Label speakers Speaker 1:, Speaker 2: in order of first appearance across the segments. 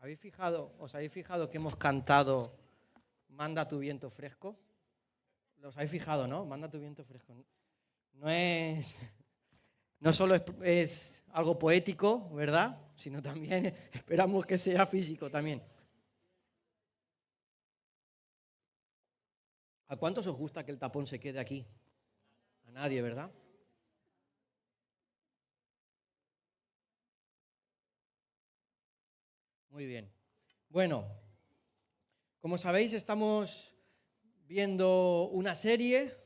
Speaker 1: ¿Os habéis fijado que hemos cantado Manda tu viento fresco? ¿Los habéis fijado, no? Manda tu viento fresco. No solo es algo poético, ¿verdad? Sino también esperamos que sea físico también. ¿A cuántos os gusta que el tapón se quede aquí? A nadie, ¿verdad? Muy bien. Bueno, como sabéis, estamos viendo una serie,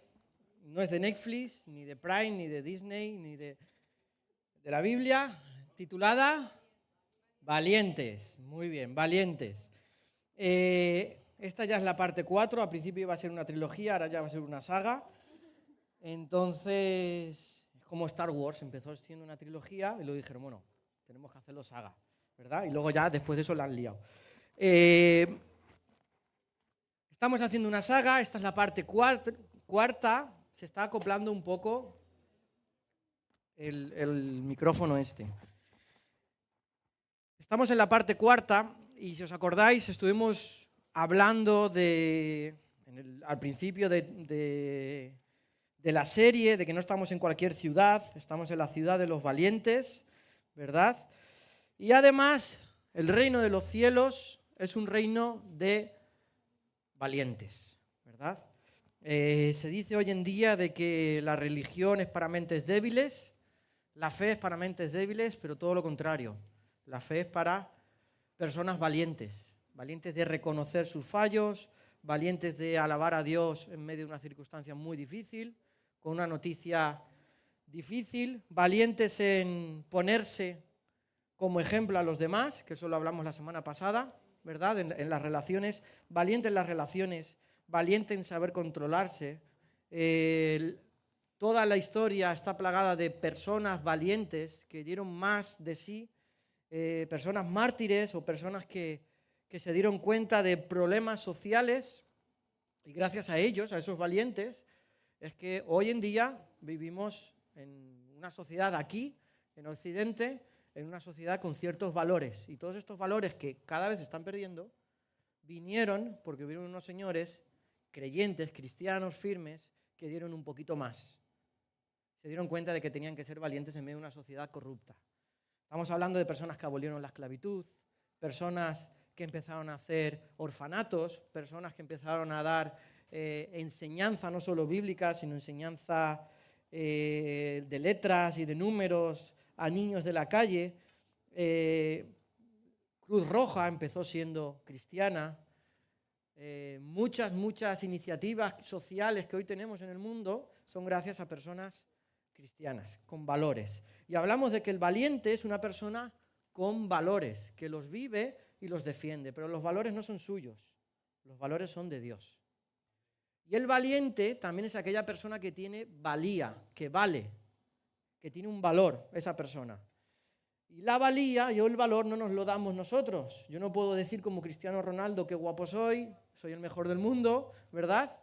Speaker 1: no es de Netflix, ni de Prime, ni de Disney, ni de la Biblia, titulada Valientes. Muy bien, Valientes. Esta ya es la parte 4, al principio iba a ser una trilogía, ahora ya va a ser una saga. Entonces, es como Star Wars, empezó siendo una trilogía y luego dijeron, bueno, tenemos que hacerlo saga, ¿verdad? Y luego ya después de eso la han liado. Estamos haciendo una saga, esta es la parte cuarta, se está acoplando un poco el micrófono este. Estamos en la parte cuarta y si os acordáis estuvimos hablando al principio de la serie, de que no estamos en cualquier ciudad, estamos en la ciudad de los valientes, ¿verdad? Y además el reino de los cielos es un reino de valientes, ¿verdad? Se dice hoy en día de que la religión es para mentes débiles, la fe es para mentes débiles, pero todo lo contrario. La fe es para personas valientes, valientes de reconocer sus fallos, valientes de alabar a Dios en medio de una circunstancia muy difícil, con una noticia difícil, valientes en ponerse como ejemplo a los demás, que eso lo hablamos la semana pasada, ¿verdad? En las relaciones, valiente en las relaciones, valiente en saber controlarse. Toda la historia está plagada de personas valientes que dieron más de sí, personas mártires o personas que se dieron cuenta de problemas sociales y gracias a ellos, a esos valientes, es que hoy en día vivimos en una sociedad aquí, en Occidente, en una sociedad con ciertos valores. Y todos estos valores que cada vez se están perdiendo, vinieron porque hubieron unos señores creyentes, cristianos, firmes, que dieron un poquito más. Se dieron cuenta de que tenían que ser valientes en medio de una sociedad corrupta. Estamos hablando de personas que abolieron la esclavitud, personas que empezaron a hacer orfanatos, personas que empezaron a dar enseñanza no solo bíblica, sino enseñanza de letras y de números a niños de la calle. Cruz Roja empezó siendo cristiana. Muchas iniciativas sociales que hoy tenemos en el mundo son gracias a personas cristianas, con valores. Y hablamos de que el valiente es una persona con valores, que los vive y los defiende, pero los valores no son suyos, los valores son de Dios. Y el valiente también es aquella persona que tiene valía, que vale, que tiene un valor esa persona. Y la valía y el valor no nos lo damos nosotros. Yo no puedo decir como Cristiano Ronaldo qué guapo soy el mejor del mundo, ¿verdad?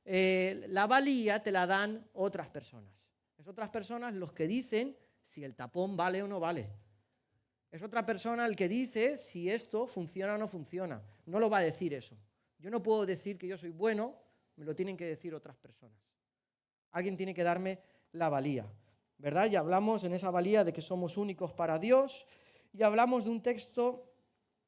Speaker 1: La valía te la dan otras personas. Es otras personas los que dicen si el tapón vale o no vale. Es otra persona el que dice si esto funciona o no funciona. No lo va a decir eso. Yo no puedo decir que yo soy bueno, me lo tienen que decir otras personas. Alguien tiene que darme la valía, ¿verdad? Y hablamos en esa valía de que somos únicos para Dios y hablamos de un texto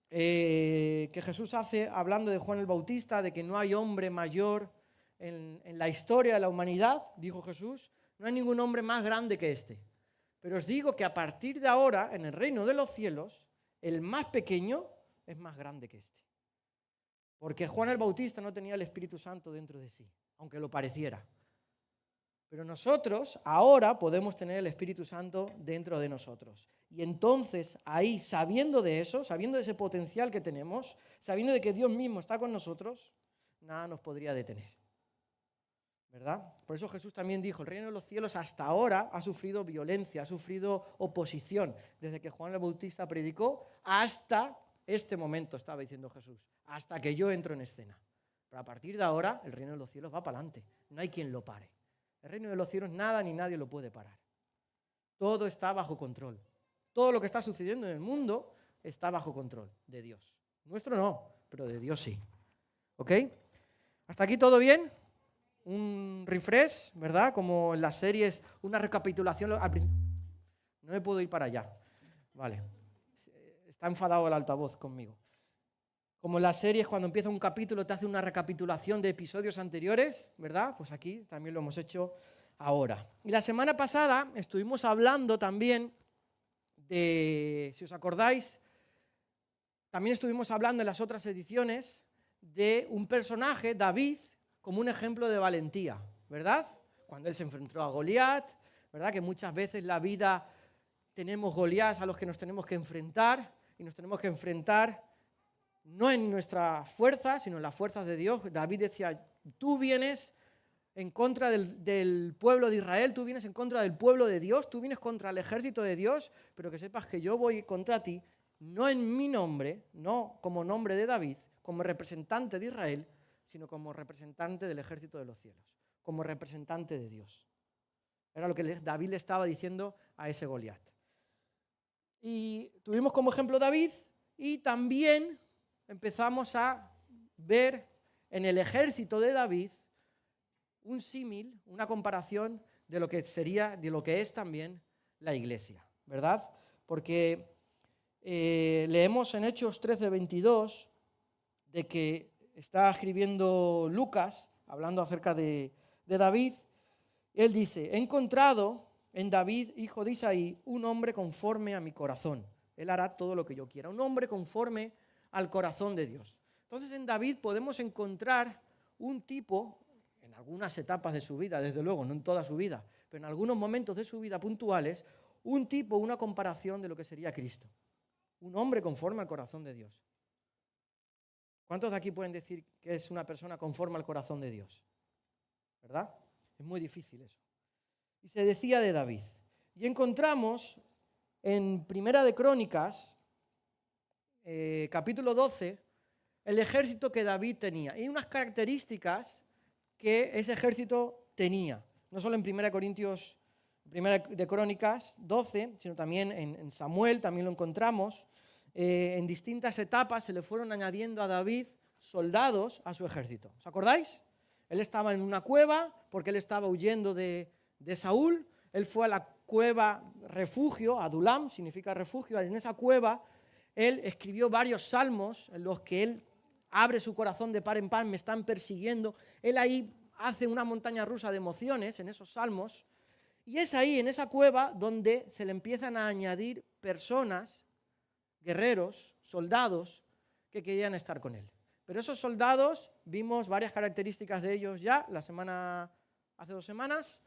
Speaker 1: que Jesús hace hablando de Juan el Bautista, de que no hay hombre mayor en la historia de la humanidad, dijo Jesús, no hay ningún hombre más grande que este. Pero os digo que a partir de ahora, en el reino de los cielos, el más pequeño es más grande que este. Porque Juan el Bautista no tenía el Espíritu Santo dentro de sí, aunque lo pareciera. Pero nosotros ahora podemos tener el Espíritu Santo dentro de nosotros. Y entonces ahí, sabiendo de eso, sabiendo de ese potencial que tenemos, sabiendo de que Dios mismo está con nosotros, nada nos podría detener. ¿Verdad? Por eso Jesús también dijo, el reino de los cielos hasta ahora ha sufrido violencia, ha sufrido oposición. Desde que Juan el Bautista predicó hasta este momento, estaba diciendo Jesús, hasta que yo entro en escena. Pero a partir de ahora, el reino de los cielos va para adelante. No hay quien lo pare. El reino de los cielos nada ni nadie lo puede parar. Todo está bajo control. Todo lo que está sucediendo en el mundo está bajo control de Dios. Nuestro no, pero de Dios sí. ¿Ok? ¿Hasta aquí todo bien? Un refresh, ¿verdad? Como en las series, una recapitulación. No me puedo ir para allá. Vale. Está enfadado el altavoz conmigo. Como en las series, cuando empieza un capítulo, te hace una recapitulación de episodios anteriores, ¿verdad? Pues aquí también lo hemos hecho ahora. Y la semana pasada estuvimos hablando también de, si os acordáis, también estuvimos hablando en las otras ediciones de un personaje, David, como un ejemplo de valentía, ¿verdad? Cuando él se enfrentó a Goliat, ¿verdad? Que muchas veces en la vida tenemos Goliats a los que nos tenemos que enfrentar y nos tenemos que enfrentar no en nuestra fuerza, sino en las fuerzas de Dios. David decía, tú vienes en contra del pueblo de Israel, tú vienes en contra del pueblo de Dios, tú vienes contra el ejército de Dios, pero que sepas que yo voy contra ti, no en mi nombre, no como nombre de David, como representante de Israel, sino como representante del ejército de los cielos, como representante de Dios. Era lo que David le estaba diciendo a ese Goliat. Y tuvimos como ejemplo David y también empezamos a ver en el ejército de David un símil, una comparación de lo que sería, de lo que es también la iglesia, ¿verdad? Porque leemos en Hechos 13:22 de que está escribiendo Lucas, hablando acerca de David, él dice, he encontrado en David, hijo de Isaí, un hombre conforme a mi corazón. Él hará todo lo que yo quiera, un hombre conforme al corazón de Dios. Entonces en David podemos encontrar un tipo, en algunas etapas de su vida, desde luego, no en toda su vida, pero en algunos momentos de su vida puntuales, un tipo, una comparación de lo que sería Cristo. Un hombre conforme al corazón de Dios. ¿Cuántos de aquí pueden decir que es una persona conforme al corazón de Dios? ¿Verdad? Es muy difícil eso. Y se decía de David. Y encontramos en Primera de Crónicas, capítulo 12, el ejército que David tenía. Y unas características que ese ejército tenía. No solo en Primera de Crónicas 12, sino también en Samuel, también lo encontramos. En distintas etapas se le fueron añadiendo a David soldados a su ejército. ¿Os acordáis? Él estaba en una cueva porque él estaba huyendo de Saúl. Él fue a la cueva refugio, Adulam significa refugio. En esa cueva él escribió varios salmos en los que él abre su corazón de par en par, me están persiguiendo. Él ahí hace una montaña rusa de emociones en esos salmos. Y es ahí, en esa cueva, donde se le empiezan a añadir personas, guerreros, soldados, que querían estar con él. Pero esos soldados, vimos varias características de ellos ya hace 2 semanas,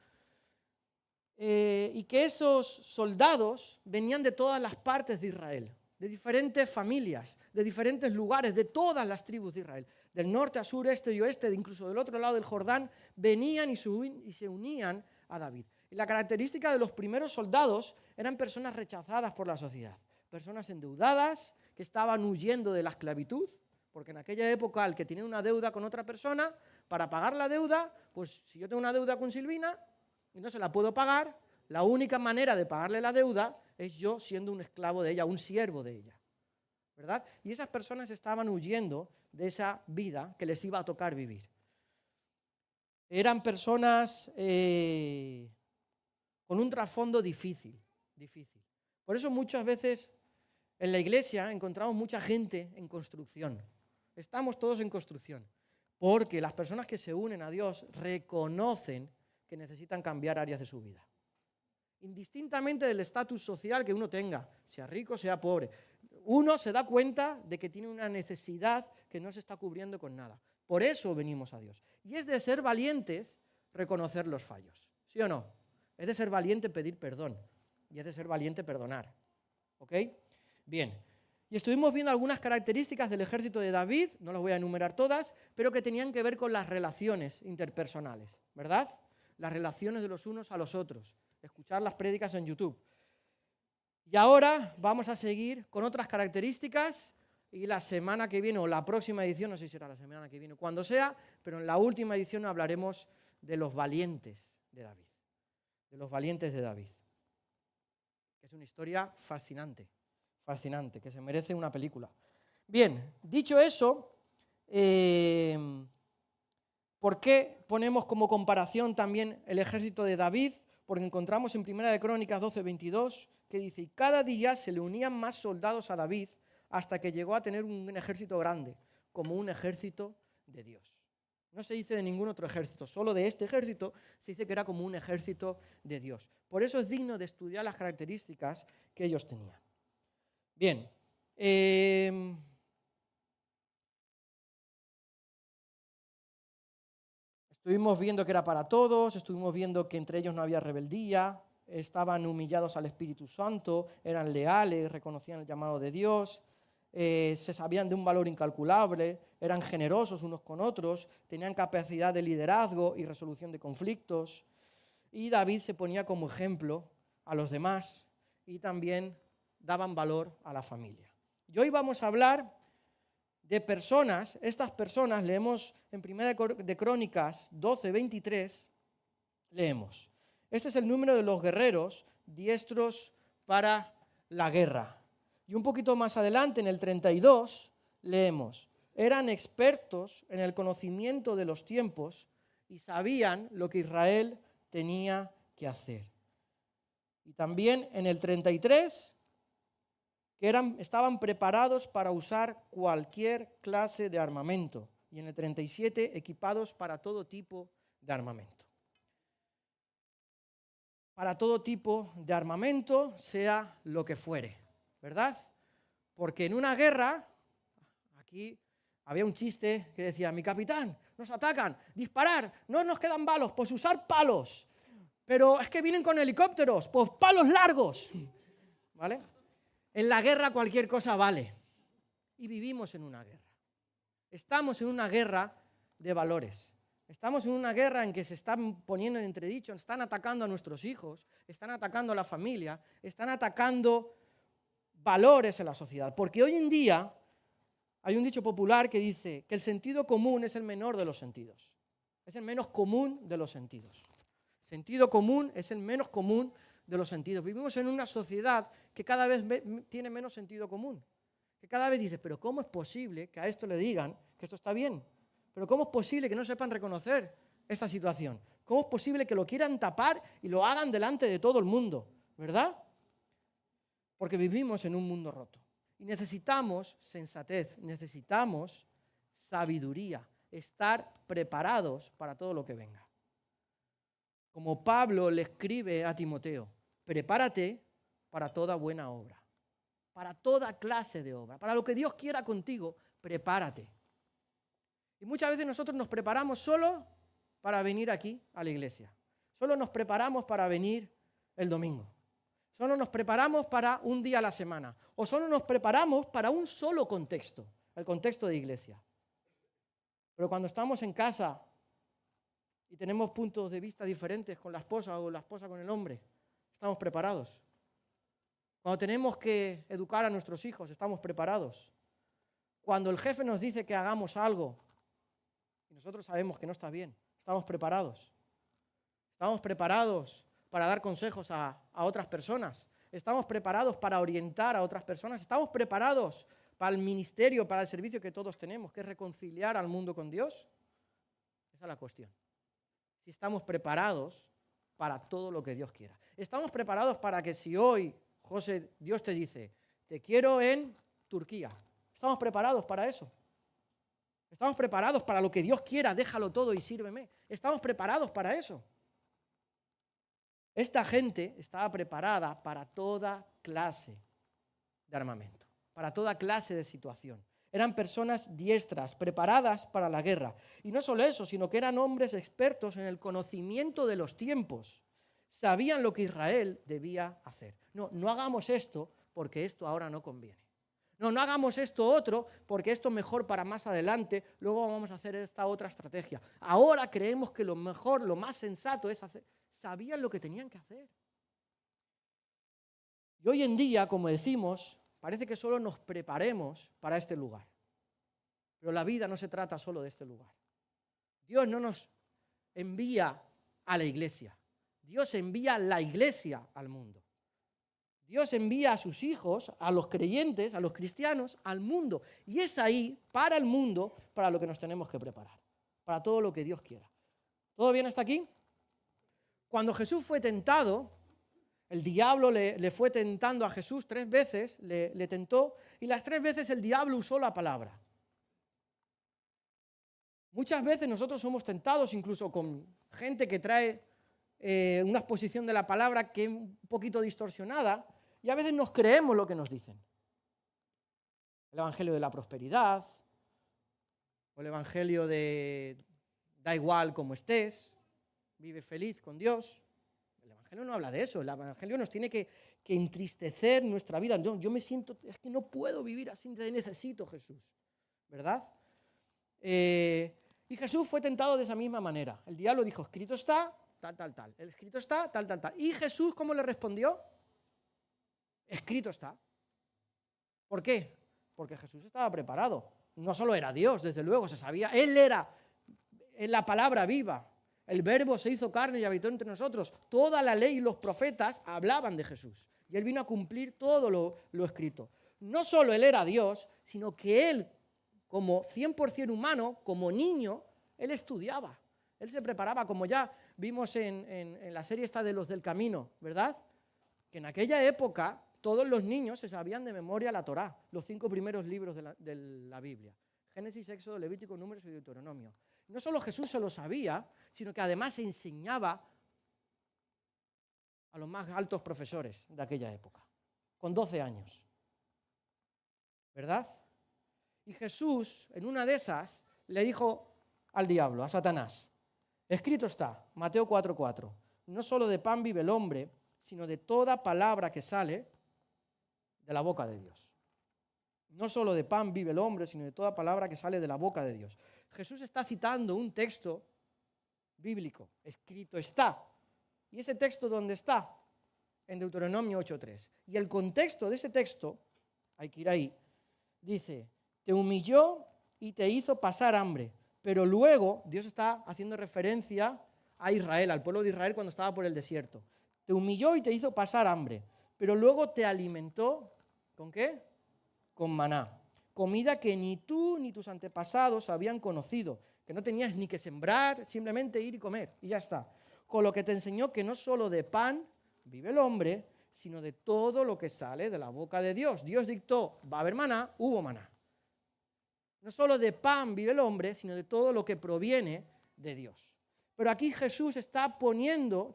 Speaker 1: y que esos soldados venían de todas las partes de Israel, de diferentes familias, de diferentes lugares, de todas las tribus de Israel, del norte a sur, este y oeste, incluso del otro lado del Jordán, venían y se unían a David. Y la característica de los primeros soldados eran personas rechazadas por la sociedad, personas endeudadas que estaban huyendo de la esclavitud, porque en aquella época el que tenía una deuda con otra persona, para pagar la deuda, pues si yo tengo una deuda con Silvina y no se la puedo pagar, la única manera de pagarle la deuda es yo siendo un esclavo de ella, un siervo de ella, ¿verdad? Y esas personas estaban huyendo de esa vida que les iba a tocar vivir. Eran personas con un trasfondo difícil. Por eso muchas veces en la iglesia encontramos mucha gente en construcción. Estamos todos en construcción, porque las personas que se unen a Dios reconocen que necesitan cambiar áreas de su vida. Indistintamente del estatus social que uno tenga, sea rico, sea pobre, uno se da cuenta de que tiene una necesidad que no se está cubriendo con nada. Por eso venimos a Dios. Y es de ser valientes reconocer los fallos, ¿sí o no? Es de ser valiente pedir perdón y es de ser valiente perdonar. ¿Ok? Bien. Y estuvimos viendo algunas características del ejército de David, no las voy a enumerar todas, pero que tenían que ver con las relaciones interpersonales, ¿verdad? Las relaciones de los unos a los otros. Escuchar las prédicas en YouTube. Y ahora vamos a seguir con otras características y la semana que viene, o la próxima edición, no sé si será la semana que viene o cuando sea, pero en la última edición hablaremos de los valientes de David. De los valientes de David. Es una historia fascinante, que se merece una película. Bien, dicho eso, ¿por qué ponemos como comparación también el ejército de David? Porque encontramos en 1 de Crónicas 12:22 que dice, y cada día se le unían más soldados a David hasta que llegó a tener un ejército grande, como un ejército de Dios. No se dice de ningún otro ejército, solo de este ejército se dice que era como un ejército de Dios. Por eso es digno de estudiar las características que ellos tenían. Bien, estuvimos viendo que era para todos, estuvimos viendo que entre ellos no había rebeldía, estaban humillados al Espíritu Santo, eran leales, reconocían el llamado de Dios, se sabían de un valor incalculable, eran generosos unos con otros, tenían capacidad de liderazgo y resolución de conflictos. Y David se ponía como ejemplo a los demás y también daban valor a la familia. Y hoy vamos a hablar de personas, estas personas, leemos en 1 de Crónicas 12:23, leemos, este es el número de los guerreros diestros para la guerra. Y un poquito más adelante, en el 32, leemos, eran expertos en el conocimiento de los tiempos y sabían lo que Israel tenía que hacer. Y también en el 33, que estaban preparados para usar cualquier clase de armamento. Y en el 37, equipados para todo tipo de armamento. Para todo tipo de armamento, sea lo que fuere, ¿verdad? Porque en una guerra, aquí había un chiste que decía, mi capitán, nos atacan, disparar, no nos quedan balos, pues usar palos. Pero es que vienen con helicópteros, pues palos largos, ¿vale? En la guerra cualquier cosa vale. Y vivimos en una guerra. Estamos en una guerra de valores. Estamos en una guerra en que se están poniendo en entredicho, están atacando a nuestros hijos, están atacando a la familia, están atacando valores en la sociedad. Porque hoy en día hay un dicho popular que dice que el sentido común es el menor de los sentidos. Es el menos común de los sentidos. Sentido común es el menos común de los sentidos. Vivimos en una sociedad que cada vez tiene menos sentido común. Que cada vez dice, pero ¿cómo es posible que a esto le digan que esto está bien? ¿Pero cómo es posible que no sepan reconocer esta situación? ¿Cómo es posible que lo quieran tapar y lo hagan delante de todo el mundo? ¿Verdad? Porque vivimos en un mundo roto. Y necesitamos sensatez, necesitamos sabiduría, estar preparados para todo lo que venga. Como Pablo le escribe a Timoteo, prepárate para toda buena obra, para toda clase de obra, para lo que Dios quiera contigo, prepárate. Y muchas veces nosotros nos preparamos solo para venir aquí a la iglesia. Solo nos preparamos para venir el domingo. Solo nos preparamos para un día a la semana. O solo nos preparamos para un solo contexto, el contexto de iglesia. Pero cuando estamos en casa y tenemos puntos de vista diferentes con la esposa o la esposa con el hombre, estamos preparados. Cuando tenemos que educar a nuestros hijos, estamos preparados. Cuando el jefe nos dice que hagamos algo y nosotros sabemos que no está bien, estamos preparados. Estamos preparados para dar consejos a otras personas. Estamos preparados para orientar a otras personas. Estamos preparados para el ministerio, para el servicio que todos tenemos, que es reconciliar al mundo con Dios. Esa es la cuestión. Si estamos preparados para todo lo que Dios quiera. Estamos preparados para que si hoy, José, Dios te dice, te quiero en Turquía. Estamos preparados para eso. Estamos preparados para lo que Dios quiera, déjalo todo y sírveme. Estamos preparados para eso. Esta gente estaba preparada para toda clase de armamento, para toda clase de situación. Eran personas diestras, preparadas para la guerra. Y no solo eso, sino que eran hombres expertos en el conocimiento de los tiempos. Sabían lo que Israel debía hacer. No hagamos esto porque esto ahora no conviene. No hagamos esto otro porque esto es mejor para más adelante, luego vamos a hacer esta otra estrategia. Ahora creemos que lo mejor, lo más sensato es hacer. Sabían lo que tenían que hacer. Y hoy en día, como decimos, parece que solo nos preparemos para este lugar. Pero la vida no se trata solo de este lugar. Dios no nos envía a la iglesia. Dios envía la iglesia al mundo. Dios envía a sus hijos, a los creyentes, a los cristianos, al mundo. Y es ahí, para el mundo, para lo que nos tenemos que preparar, para todo lo que Dios quiera. ¿Todo bien hasta aquí? Cuando Jesús fue tentado, el diablo le fue tentando a Jesús 3 veces, le tentó, y las 3 veces el diablo usó la palabra. Muchas veces nosotros somos tentados incluso con gente que trae una exposición de la palabra que es un poquito distorsionada, y a veces nos creemos lo que nos dicen. El evangelio de la prosperidad, o el evangelio de da igual como estés, vive feliz con Dios. El evangelio no habla de eso, el evangelio nos tiene que entristecer nuestra vida. Yo me siento, es que no puedo vivir así, te necesito Jesús, ¿verdad? Y Jesús fue tentado de esa misma manera. El diablo dijo, escrito está, tal, tal, tal. El escrito está, tal, tal, tal. ¿Y Jesús cómo le respondió? Escrito está. ¿Por qué? Porque Jesús estaba preparado. No solo era Dios, desde luego, se sabía. Él era la palabra viva. El verbo se hizo carne y habitó entre nosotros. Toda la ley y los profetas hablaban de Jesús. Y Él vino a cumplir todo lo escrito. No solo Él era Dios, sino que Él, como 100% humano, como niño, Él estudiaba. Él se preparaba, como ya vimos en la serie esta de los del camino, ¿verdad? Que en aquella época todos los niños se sabían de memoria la Torá, los 5 primeros libros de la Biblia. Génesis, Éxodo, Levítico, Números y Deuteronomio. No solo Jesús se lo sabía, sino que además enseñaba a los más altos profesores de aquella época, con 12 años. ¿Verdad? Y Jesús, en una de esas, le dijo al diablo, a Satanás, escrito está, Mateo 4:4, no solo de pan vive el hombre, sino de toda palabra que sale de la boca de Dios. No solo de pan vive el hombre, sino de toda palabra que sale de la boca de Dios. Jesús está citando un texto bíblico, escrito está. ¿Y ese texto dónde está? En Deuteronomio 8:3. Y el contexto de ese texto, hay que ir ahí, dice, te humilló y te hizo pasar hambre. Pero luego, Dios está haciendo referencia a Israel, al pueblo de Israel cuando estaba por el desierto. Te humilló y te hizo pasar hambre. Pero luego te alimentó, ¿con qué? Con maná. Comida que ni tú ni tus antepasados habían conocido, que no tenías ni que sembrar, simplemente ir y comer, y ya está. Con lo que te enseñó que no solo de pan vive el hombre, sino de todo lo que sale de la boca de Dios. Dios dictó, va a haber maná, hubo maná. No solo de pan vive el hombre, sino de todo lo que proviene de Dios. Pero aquí Jesús está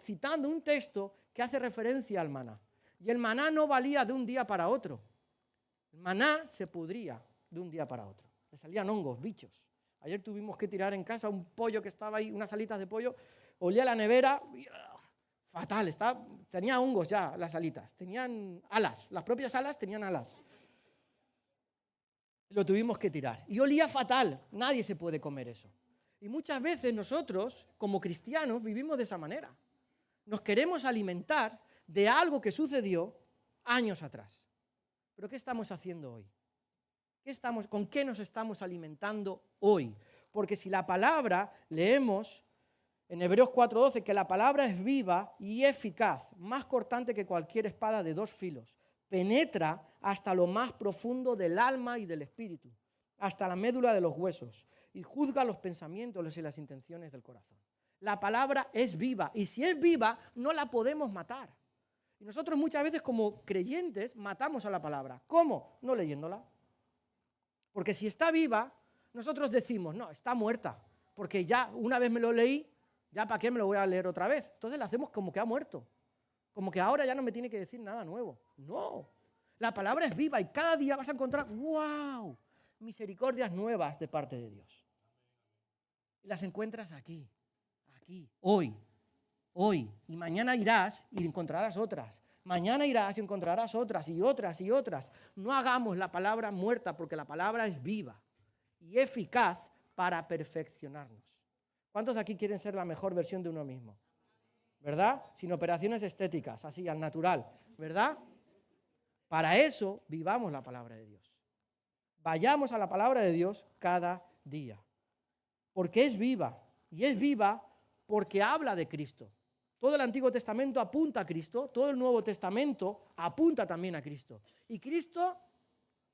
Speaker 1: citando un texto que hace referencia al maná. Y el maná no valía de un día para otro. El maná se pudría de un día para otro. Le salían hongos, bichos. Ayer tuvimos que tirar en casa un pollo que estaba ahí, unas alitas de pollo. Olía la nevera, fatal, tenía hongos ya las alitas. Tenían alas, las propias alas tenían alas. Lo tuvimos que tirar. Y olía fatal, nadie se puede comer eso. Y muchas veces nosotros, como cristianos, vivimos de esa manera. Nos queremos alimentar de algo que sucedió años atrás. ¿Pero qué estamos haciendo hoy? ¿Con qué nos estamos alimentando hoy? Porque si la palabra, leemos en Hebreos 4:12, que la palabra es viva y eficaz, más cortante que cualquier espada de 2 filos, penetra hasta lo más profundo del alma y del espíritu, hasta la médula de los huesos, y juzga los pensamientos y las intenciones del corazón. La palabra es viva, y si es viva, no la podemos matar. Y nosotros muchas veces como creyentes matamos a la palabra. ¿Cómo? No leyéndola. Porque si está viva, nosotros decimos, no, está muerta, porque ya una vez me lo leí, ya para qué me lo voy a leer otra vez. Entonces le hacemos como que ha muerto, como que ahora ya no me tiene que decir nada nuevo. No, la palabra es viva y cada día vas a encontrar, wow, misericordias nuevas de parte de Dios. Y las encuentras aquí, hoy. Y mañana irás y encontrarás otras. Mañana irás y encontrarás otras y otras y otras. No hagamos la palabra muerta porque la palabra es viva y eficaz para perfeccionarnos. ¿Cuántos de aquí quieren ser la mejor versión de uno mismo? ¿Verdad? Sin operaciones estéticas, así, al natural. ¿Verdad? Para eso vivamos la palabra de Dios. Vayamos a la palabra de Dios cada día. Porque es viva. Y es viva porque habla de Cristo. Todo el Antiguo Testamento apunta a Cristo, todo el Nuevo Testamento apunta también a Cristo. Y Cristo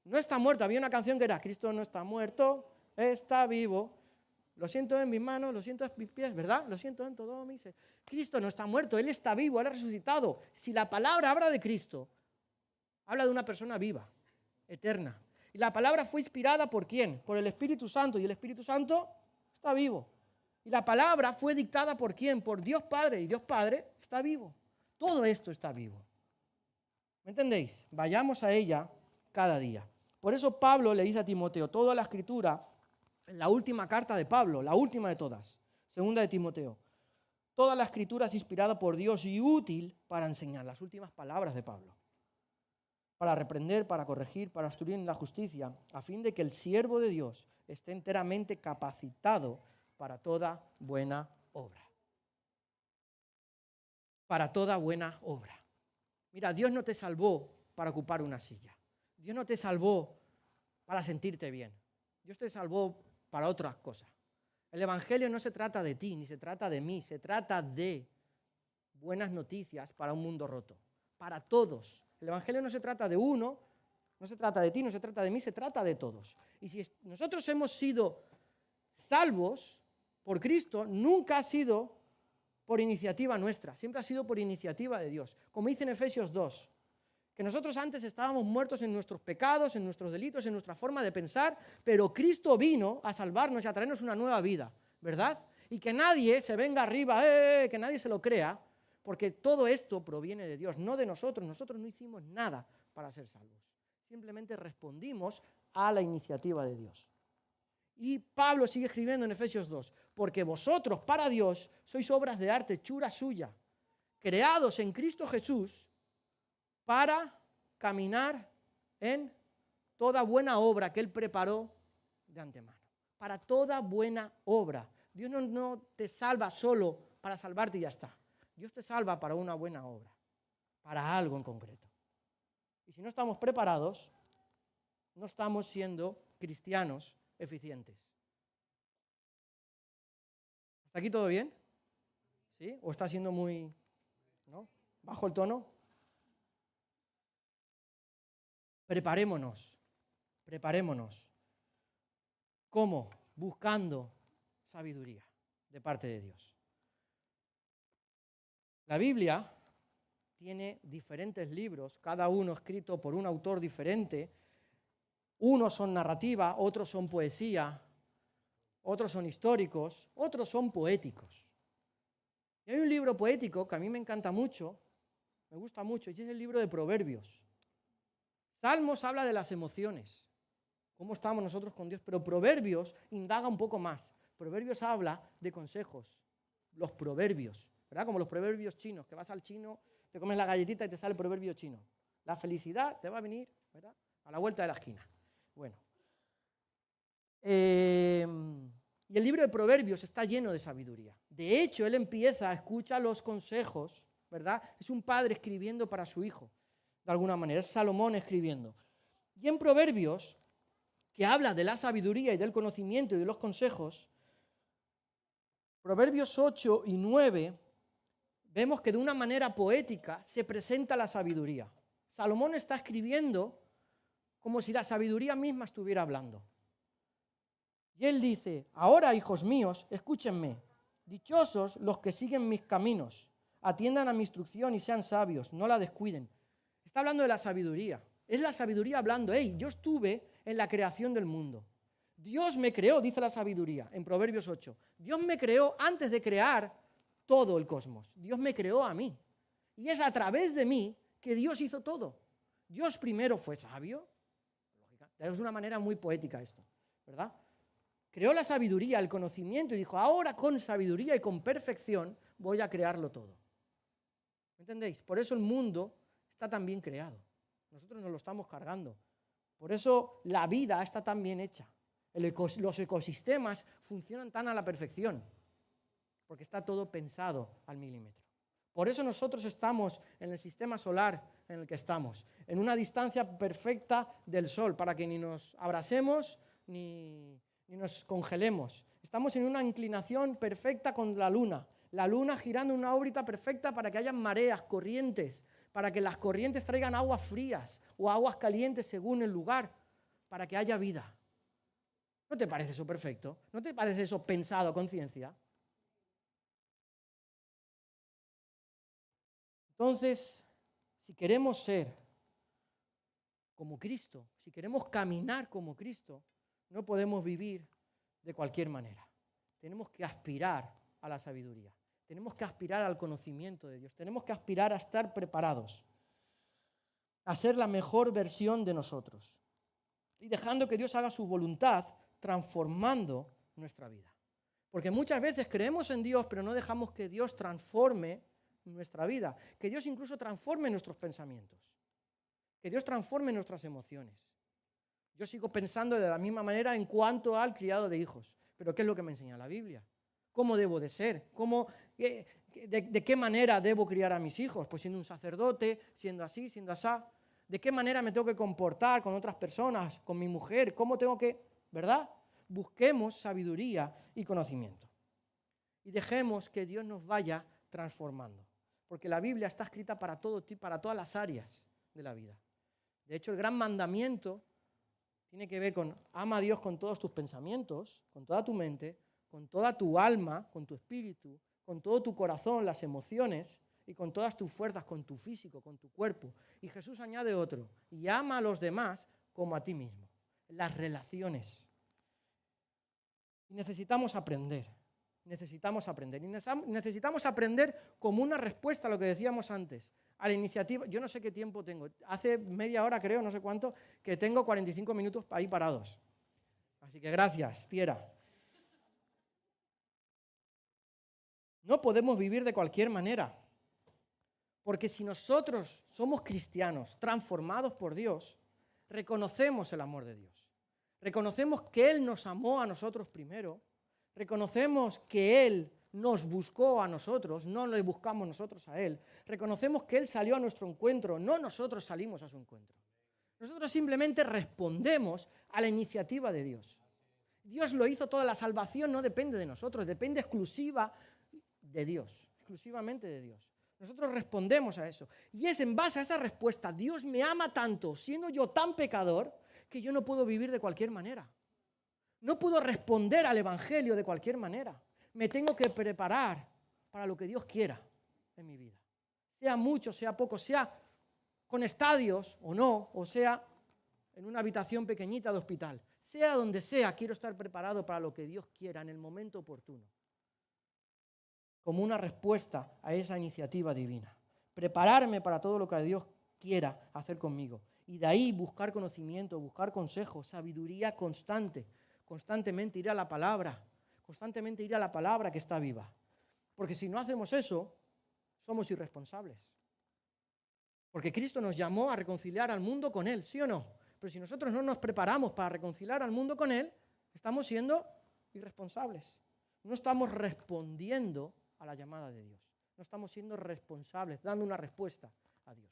Speaker 1: no está muerto. Había una canción que era, Cristo no está muerto, está vivo. Lo siento en mis manos, lo siento en mis pies, ¿verdad? Lo siento en todo mi ser. Cristo no está muerto, Él está vivo, Él ha resucitado. Si la palabra habla de Cristo, habla de una persona viva, eterna. Y la palabra fue inspirada ¿por quién? Por el Espíritu Santo. Y el Espíritu Santo está vivo. Y la palabra fue dictada ¿por quién? Por Dios Padre. Y Dios Padre está vivo. Todo esto está vivo. ¿Me entendéis? Vayamos a ella cada día. Por eso Pablo le dice a Timoteo, toda la Escritura, en la última carta de Pablo, la última de todas, segunda de Timoteo, toda la Escritura es inspirada por Dios y útil para enseñar, las últimas palabras de Pablo, para reprender, para corregir, para instruir en la justicia, a fin de que el siervo de Dios esté enteramente capacitado para toda buena obra. Para toda buena obra. Mira, Dios no te salvó para ocupar una silla. Dios no te salvó para sentirte bien. Dios te salvó para otras cosas. El Evangelio no se trata de ti, ni se trata de mí, se trata de buenas noticias para un mundo roto. Para todos. El Evangelio no se trata de uno, no se trata de ti, no se trata de mí, se trata de todos. Y si nosotros hemos sido salvos por Cristo, nunca ha sido por iniciativa nuestra, siempre ha sido por iniciativa de Dios. Como dice en Efesios 2, que nosotros antes estábamos muertos en nuestros pecados, en nuestros delitos, en nuestra forma de pensar, pero Cristo vino a salvarnos y a traernos una nueva vida, ¿verdad? Y que nadie se venga arriba, que nadie se lo crea, porque todo esto proviene de Dios, no de nosotros. Nosotros no hicimos nada para ser salvos. Simplemente respondimos a la iniciativa de Dios. Y Pablo sigue escribiendo en Efesios 2, porque vosotros para Dios sois obras de arte, hechura suya, creados en Cristo Jesús para caminar en toda buena obra que Él preparó de antemano. Para toda buena obra. Dios no te salva solo para salvarte y ya está. Dios te salva para una buena obra, para algo en concreto. Y si no estamos preparados, no estamos siendo cristianos eficientes. ¿Hasta aquí todo bien? ¿Sí? ¿O está siendo muy, ¿no? bajo el tono? Preparémonos. ¿Cómo? Buscando sabiduría de parte de Dios. La Biblia tiene diferentes libros, cada uno escrito por un autor diferente. Unos son narrativa, otros son poesía, otros son históricos, otros son poéticos. Y hay un libro poético que a mí me encanta mucho, me gusta mucho, y es el libro de Proverbios. Salmos habla de las emociones, cómo estamos nosotros con Dios, pero Proverbios indaga un poco más. Proverbios habla de consejos, los proverbios, ¿verdad? Como los proverbios chinos, que vas al chino, te comes la galletita y te sale el proverbio chino. La felicidad te va a venir, ¿verdad?, a la vuelta de la esquina. Bueno. Y el libro de Proverbios está lleno de sabiduría. De hecho, él empieza, escucha los consejos, ¿verdad? Es un padre escribiendo para su hijo, de alguna manera. Es Salomón escribiendo. Y en Proverbios, que habla de la sabiduría y del conocimiento y de los consejos, Proverbios 8 y 9, vemos que de una manera poética se presenta la sabiduría. Salomón está escribiendo como si la sabiduría misma estuviera hablando. Y él dice, ahora, hijos míos, escúchenme, dichosos los que siguen mis caminos, atiendan a mi instrucción y sean sabios, no la descuiden. Está hablando de la sabiduría. Es la sabiduría hablando, yo estuve en la creación del mundo. Dios me creó, dice la sabiduría en Proverbios 8. Dios me creó antes de crear todo el cosmos. Dios me creó a mí. Y es a través de mí que Dios hizo todo. Dios primero fue sabio. Es una manera muy poética esto, ¿verdad? Creó la sabiduría, el conocimiento y dijo, ahora con sabiduría y con perfección voy a crearlo todo. ¿Me entendéis? Por eso el mundo está tan bien creado. Nosotros nos lo estamos cargando. Por eso la vida está tan bien hecha. Los ecosistemas funcionan tan a la perfección, porque está todo pensado al milímetro. Por eso nosotros estamos en el sistema solar en el que estamos, en una distancia perfecta del Sol, para que ni nos abracemos ni nos congelemos. Estamos en una inclinación perfecta con la Luna. La luna girando en una órbita perfecta para que haya mareas, corrientes, para que las corrientes traigan aguas frías o aguas calientes según el lugar, para que haya vida. ¿No te parece eso perfecto? ¿No te parece eso pensado con ciencia? Entonces, si queremos ser como Cristo, si queremos caminar como Cristo, no podemos vivir de cualquier manera. Tenemos que aspirar a la sabiduría. Tenemos que aspirar al conocimiento de Dios. Tenemos que aspirar a estar preparados, a ser la mejor versión de nosotros. Y dejando que Dios haga su voluntad, transformando nuestra vida. Porque muchas veces creemos en Dios, pero no dejamos que Dios transforme nuestra vida. Que Dios incluso transforme nuestros pensamientos. Que Dios transforme nuestras emociones. Yo sigo pensando de la misma manera en cuanto al criado de hijos. Pero ¿qué es lo que me enseña la Biblia? ¿Cómo debo de ser? ¿De qué manera debo criar a mis hijos? Pues siendo un sacerdote, siendo así, siendo asá. ¿De qué manera me tengo que comportar con otras personas, con mi mujer? ¿Cómo tengo que...? ¿Verdad? Busquemos sabiduría y conocimiento. Y dejemos que Dios nos vaya transformando. Porque la Biblia está escrita para todas las áreas de la vida. De hecho, el gran mandamiento tiene que ver con ama a Dios con todos tus pensamientos, con toda tu mente, con toda tu alma, con tu espíritu, con todo tu corazón, las emociones y con todas tus fuerzas, con tu físico, con tu cuerpo. Y Jesús añade otro, y ama a los demás como a ti mismo. Las relaciones. Y necesitamos aprender. Y necesitamos aprender como una respuesta a lo que decíamos antes, a la iniciativa. Yo no sé qué tiempo tengo. Hace media hora, creo, no sé cuánto, que tengo 45 minutos ahí parados. Así que gracias, Piera. No podemos vivir de cualquier manera. Porque si nosotros somos cristianos transformados por Dios, reconocemos el amor de Dios. Reconocemos que Él nos amó a nosotros primero. Reconocemos que Él nos buscó a nosotros, no le buscamos nosotros a Él. Reconocemos que Él salió a nuestro encuentro, no nosotros salimos a su encuentro. Nosotros simplemente respondemos a la iniciativa de Dios. Dios lo hizo toda, la salvación no depende de nosotros, depende exclusiva de Dios, exclusivamente de Dios. Nosotros respondemos a eso. Y es en base a esa respuesta, Dios me ama tanto, siendo yo tan pecador, que yo no puedo vivir de cualquier manera. No puedo responder al Evangelio de cualquier manera. Me tengo que preparar para lo que Dios quiera en mi vida. Sea mucho, sea poco, sea con estadios o no, o sea en una habitación pequeñita de hospital. Sea donde sea, quiero estar preparado para lo que Dios quiera en el momento oportuno. Como una respuesta a esa iniciativa divina. Prepararme para todo lo que Dios quiera hacer conmigo. Y de ahí buscar conocimiento, buscar consejo, sabiduría constante. Constantemente ir a la palabra. Constantemente ir a la palabra que está viva. Porque si no hacemos eso, somos irresponsables. Porque Cristo nos llamó a reconciliar al mundo con Él, ¿sí o no? Pero si nosotros no nos preparamos para reconciliar al mundo con Él, estamos siendo irresponsables. No estamos respondiendo a la llamada de Dios. No estamos siendo responsables, dando una respuesta a Dios.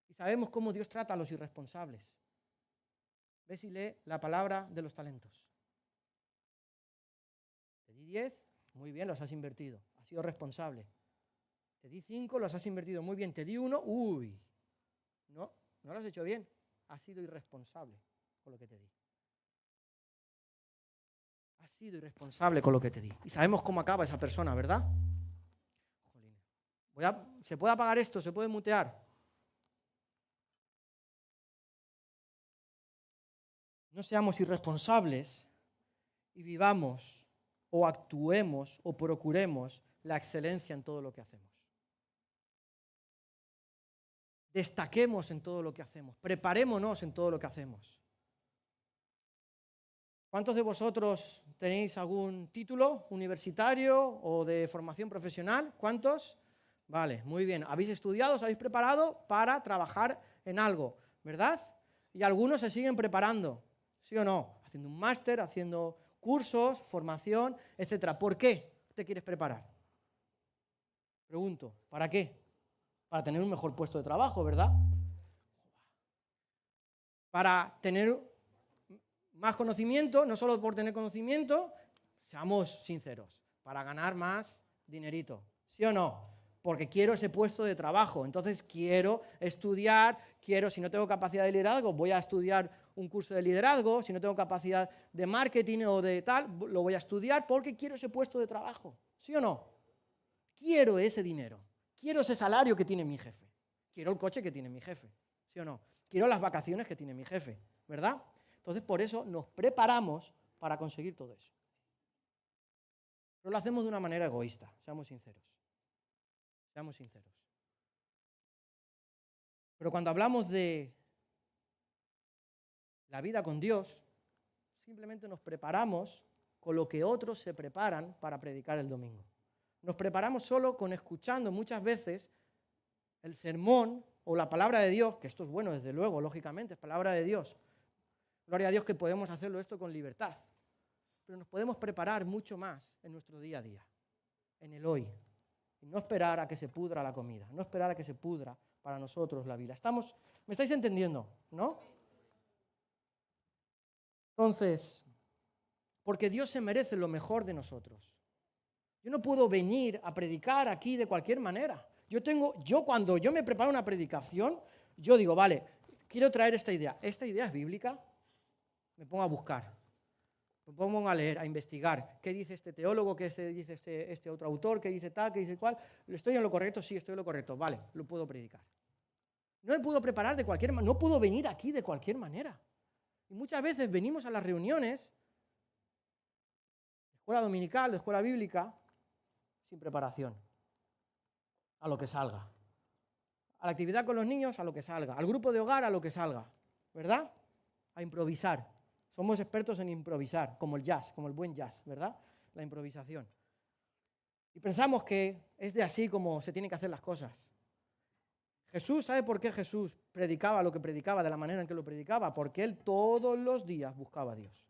Speaker 1: Y sabemos cómo Dios trata a los irresponsables. Ves y lee la palabra de los talentos. Te di 10, muy bien, los has invertido. Has sido responsable. Te di 5, los has invertido muy bien. Te di 1, no lo has hecho bien. Has sido irresponsable con lo que te di. Has sido irresponsable con lo que te di. Y sabemos cómo acaba esa persona, ¿verdad? ¿Se puede apagar esto? ¿Se puede mutear? No seamos irresponsables y vivamos o actuemos o procuremos la excelencia en todo lo que hacemos. Destaquemos en todo lo que hacemos. Preparémonos en todo lo que hacemos. ¿Cuántos de vosotros tenéis algún título universitario o de formación profesional? ¿Cuántos? Vale, muy bien. ¿Habéis estudiado, os habéis preparado para trabajar en algo, verdad? Y algunos se siguen preparando, ¿sí o no? Haciendo un máster, haciendo cursos, formación, etcétera. ¿Por qué te quieres preparar? Pregunto, ¿para qué? Para tener un mejor puesto de trabajo, ¿verdad? Para tener más conocimiento, no solo por tener conocimiento, seamos sinceros, para ganar más Dinerito. ¿Sí o no? Porque quiero ese puesto de trabajo. Entonces quiero estudiar, si no tengo capacidad de liderazgo, voy a estudiar un curso de liderazgo. Si no tengo capacidad de marketing o de tal, lo voy a estudiar porque quiero ese puesto de trabajo. ¿Sí o no? Quiero ese dinero. Quiero ese salario que tiene mi jefe. Quiero el coche que tiene mi jefe. ¿Sí o no? Quiero las vacaciones que tiene mi jefe. ¿Verdad? Entonces, por eso nos preparamos para conseguir todo eso. Pero lo hacemos de una manera egoísta, seamos sinceros. Seamos sinceros. Pero cuando hablamos de la vida con Dios, simplemente nos preparamos con lo que otros se preparan para predicar el domingo. Nos preparamos solo con escuchando muchas veces el sermón o la palabra de Dios, que esto es bueno desde luego, lógicamente, es palabra de Dios. Gloria a Dios que podemos hacerlo esto con libertad. Pero nos podemos preparar mucho más en nuestro día a día, en el hoy. Y no esperar a que se pudra la comida, no esperar a que se pudra para nosotros la vida. ¿Me estáis entendiendo? ¿No? Entonces, porque Dios se merece lo mejor de nosotros. Yo no puedo venir a predicar aquí de cualquier manera. Cuando yo me preparo una predicación, yo digo, vale, quiero traer esta idea. ¿Esta idea es bíblica? Me pongo a buscar. Me pongo a leer, a investigar. ¿Qué dice este teólogo? ¿Qué dice este otro autor? ¿Qué dice tal? ¿Qué dice cual? ¿Estoy en lo correcto? Sí, estoy en lo correcto. Vale, lo puedo predicar. No me puedo preparar de cualquier manera. No puedo venir aquí de cualquier manera. Y muchas veces venimos a las reuniones, de escuela dominical, de escuela bíblica, sin preparación. A lo que salga. A la actividad con los niños, a lo que salga. Al grupo de hogar, a lo que salga. ¿Verdad? A improvisar. Somos expertos en improvisar, como el jazz, como el buen jazz, ¿verdad? La improvisación. Y pensamos que es de así como se tienen que hacer las cosas. Jesús, ¿sabe por qué Jesús predicaba lo que predicaba de la manera en que lo predicaba? Porque él todos los días buscaba a Dios,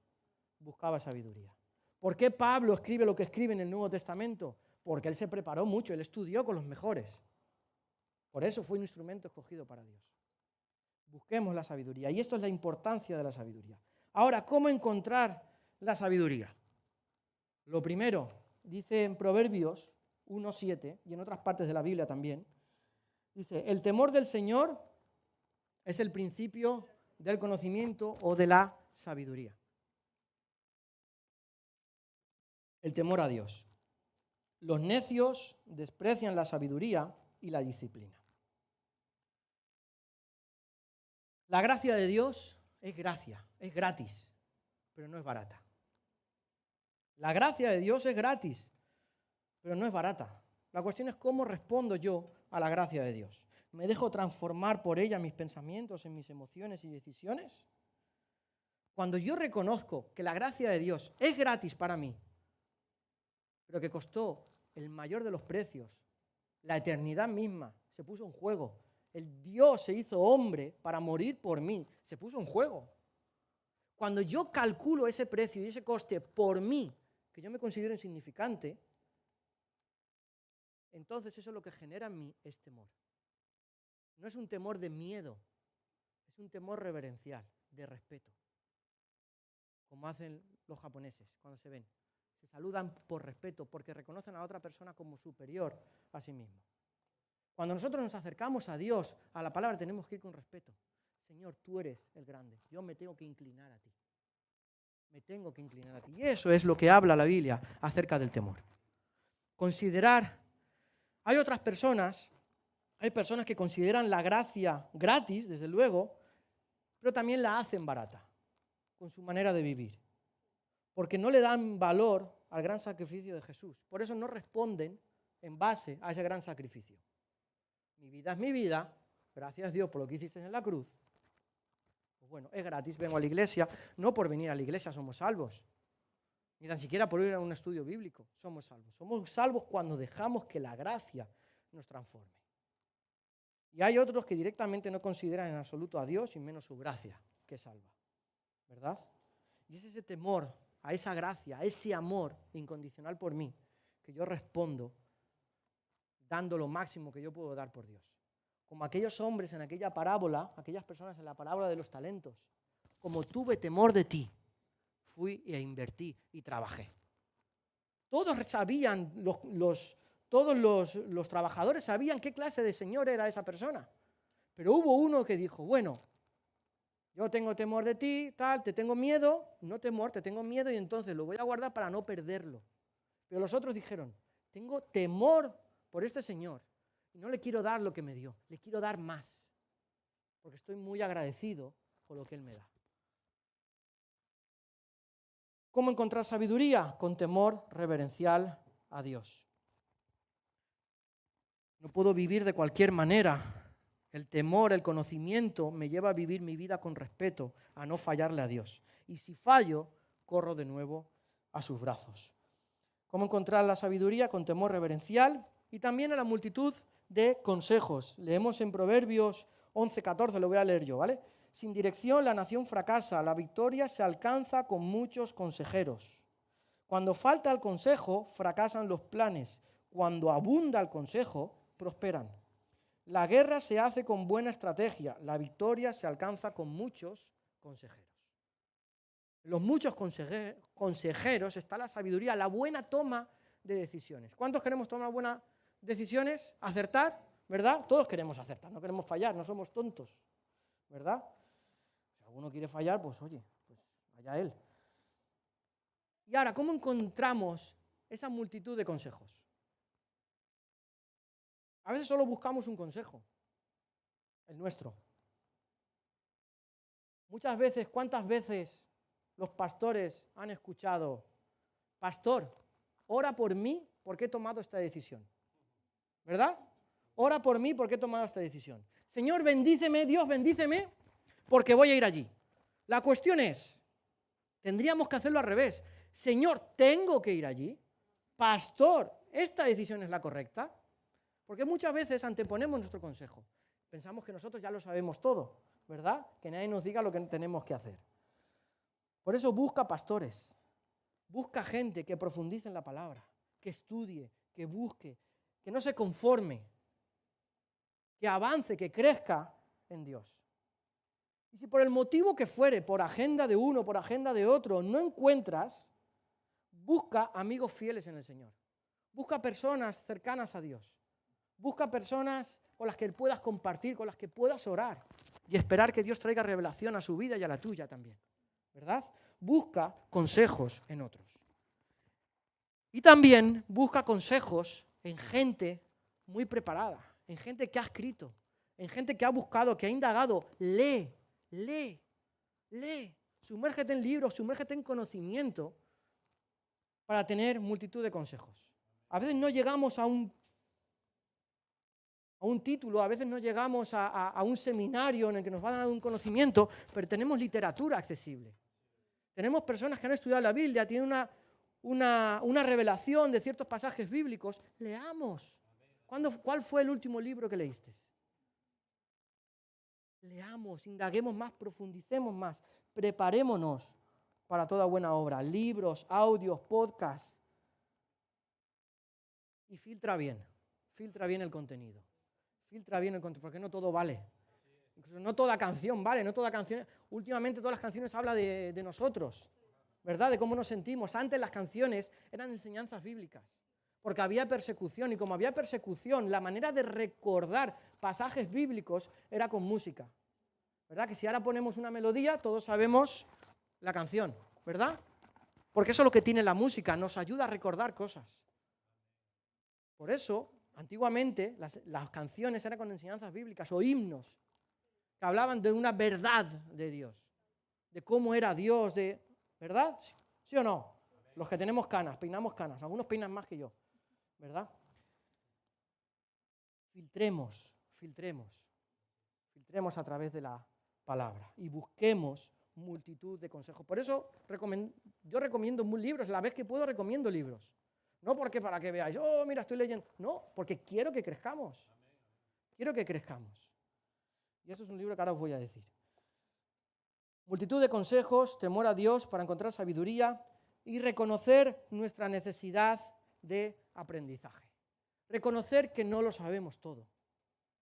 Speaker 1: buscaba sabiduría. ¿Por qué Pablo escribe lo que escribe en el Nuevo Testamento? Porque él se preparó mucho, él estudió con los mejores. Por eso fue un instrumento escogido para Dios. Busquemos la sabiduría. Y esto es la importancia de la sabiduría. Ahora, ¿cómo encontrar la sabiduría? Lo primero, dice en Proverbios 1:7 y en otras partes de la Biblia también, dice, el temor del Señor es el principio del conocimiento o de la sabiduría. El temor a Dios. Los necios desprecian la sabiduría y la disciplina. La gracia de Dios es gracia, es gratis, pero no es barata. La gracia de Dios es gratis, pero no es barata. La cuestión es cómo respondo yo a la gracia de Dios. ¿Me dejo transformar por ella mis pensamientos, en mis emociones y decisiones? Cuando yo reconozco que la gracia de Dios es gratis para mí, pero que costó el mayor de los precios, la eternidad misma, se puso en juego. El Dios se hizo hombre para morir por mí, se puso en juego. Cuando yo calculo ese precio y ese coste por mí, que yo me considero insignificante, entonces eso es lo que genera en mí es temor. No es un temor de miedo, es un temor reverencial, de respeto. Como hacen los japoneses cuando se ven. Se saludan por respeto, porque reconocen a otra persona como superior a sí mismo. Cuando nosotros nos acercamos a Dios, a la palabra, tenemos que ir con respeto. Señor, tú eres el grande, yo me tengo que inclinar a ti. Me tengo que inclinar a ti. Y eso es lo que habla la Biblia acerca del temor. Considerar. Hay personas que consideran la gracia gratis, desde luego, pero también la hacen barata con su manera de vivir. Porque no le dan valor al gran sacrificio de Jesús. Por eso no responden en base a ese gran sacrificio. Mi vida es mi vida, gracias a Dios por lo que hiciste en la cruz. Pues bueno, es gratis, vengo a la iglesia, no por venir a la iglesia somos salvos, ni tan siquiera por ir a un estudio bíblico somos salvos. Somos salvos cuando dejamos que la gracia nos transforme. Y hay otros que directamente no consideran en absoluto a Dios y menos su gracia, que salva, ¿verdad? Y es ese temor a esa gracia, a ese amor incondicional por mí, que yo respondo dando lo máximo que yo puedo dar por Dios. Como aquellos hombres en aquella parábola, aquellas personas en la parábola de los talentos. Como tuve temor de ti, fui e invertí y trabajé. Todos sabían, todos los trabajadores sabían qué clase de señor era esa persona. Pero hubo uno que dijo, bueno, yo tengo temor de ti, tal, te tengo miedo, no temor, te tengo miedo y entonces lo voy a guardar para no perderlo. Pero los otros dijeron, tengo temor por este señor y no le quiero dar lo que me dio, le quiero dar más, porque estoy muy agradecido por lo que él me da. ¿Cómo encontrar sabiduría? Con temor reverencial a Dios. No puedo vivir de cualquier manera. El temor, el conocimiento me lleva a vivir mi vida con respeto, a no fallarle a Dios. Y si fallo, corro de nuevo a sus brazos. ¿Cómo encontrar la sabiduría? Con temor reverencial y también a la multitud de consejos. Leemos en Proverbios 11:14, lo voy a leer yo, ¿vale? Sin dirección la nación fracasa, la victoria se alcanza con muchos consejeros. Cuando falta el consejo, fracasan los planes. Cuando abunda el consejo, prosperan. La guerra se hace con buena estrategia, la victoria se alcanza con muchos consejeros. En los muchos consejeros está la sabiduría, la buena toma de decisiones. ¿Cuántos queremos tomar buenas decisiones? ¿Acertar? ¿Verdad? Todos queremos acertar, no queremos fallar, no somos tontos, ¿verdad? Si alguno quiere fallar, pues oye, pues allá él. Y ahora, ¿cómo encontramos esa multitud de consejos? A veces solo buscamos un consejo, el nuestro. Muchas veces, ¿cuántas veces los pastores han escuchado, pastor, ora por mí porque he tomado esta decisión? ¿Verdad? Ora por mí porque he tomado esta decisión. Señor, bendíceme, Dios, bendíceme porque voy a ir allí. La cuestión es, tendríamos que hacerlo al revés. Señor, ¿tengo que ir allí? Pastor, ¿esta decisión es la correcta? Porque muchas veces anteponemos nuestro consejo. Pensamos que nosotros ya lo sabemos todo, ¿verdad? Que nadie nos diga lo que tenemos que hacer. Por eso busca pastores, busca gente que profundice en la palabra, que estudie, que busque, que no se conforme, que avance, que crezca en Dios. Y si por el motivo que fuere, por agenda de uno, por agenda de otro, no encuentras, busca amigos fieles en el Señor. Busca personas cercanas a Dios. Busca personas con las que puedas compartir, con las que puedas orar y esperar que Dios traiga revelación a su vida y a la tuya también, ¿verdad? Busca consejos en otros. Y también busca consejos en gente muy preparada, en gente que ha escrito, en gente que ha buscado, que ha indagado. Lee. Sumérgete en libros, sumérgete en conocimiento para tener multitud de consejos. A veces no llegamos a un título, a veces no llegamos a un seminario en el que nos van a dar un conocimiento, pero tenemos literatura accesible. Tenemos personas que han estudiado la Biblia, tienen una revelación de ciertos pasajes bíblicos. Leamos. ¿Cuál fue el último libro que leíste? Leamos, indaguemos más, profundicemos más, preparémonos para toda buena obra. Libros, audios, podcasts. Y filtra bien el contenido. Filtra bien el contenido, porque no todo vale. Incluso no toda canción vale, no toda canción. Últimamente todas las canciones hablan de nosotros, ¿verdad? De cómo nos sentimos. Antes las canciones eran enseñanzas bíblicas, porque había persecución, y como había persecución, la manera de recordar pasajes bíblicos era con música, ¿verdad? Que si ahora ponemos una melodía, todos sabemos la canción, ¿verdad? Porque eso es lo que tiene la música, nos ayuda a recordar cosas. Por eso, antiguamente, las canciones eran con enseñanzas bíblicas o himnos que hablaban de una verdad de Dios, de cómo era Dios, ¿verdad? ¿Sí o no? Los que tenemos canas, peinamos canas, algunos peinan más que yo, ¿verdad? Filtremos a través de la palabra y busquemos multitud de consejos. Por eso yo recomiendo libros, la vez que puedo recomiendo libros. No porque para que veáis, mira, estoy leyendo. No, porque quiero que crezcamos. Quiero que crezcamos. Y eso es un libro que ahora os voy a decir. Multitud de consejos, temor a Dios para encontrar sabiduría y reconocer nuestra necesidad de aprendizaje. Reconocer que no lo sabemos todo.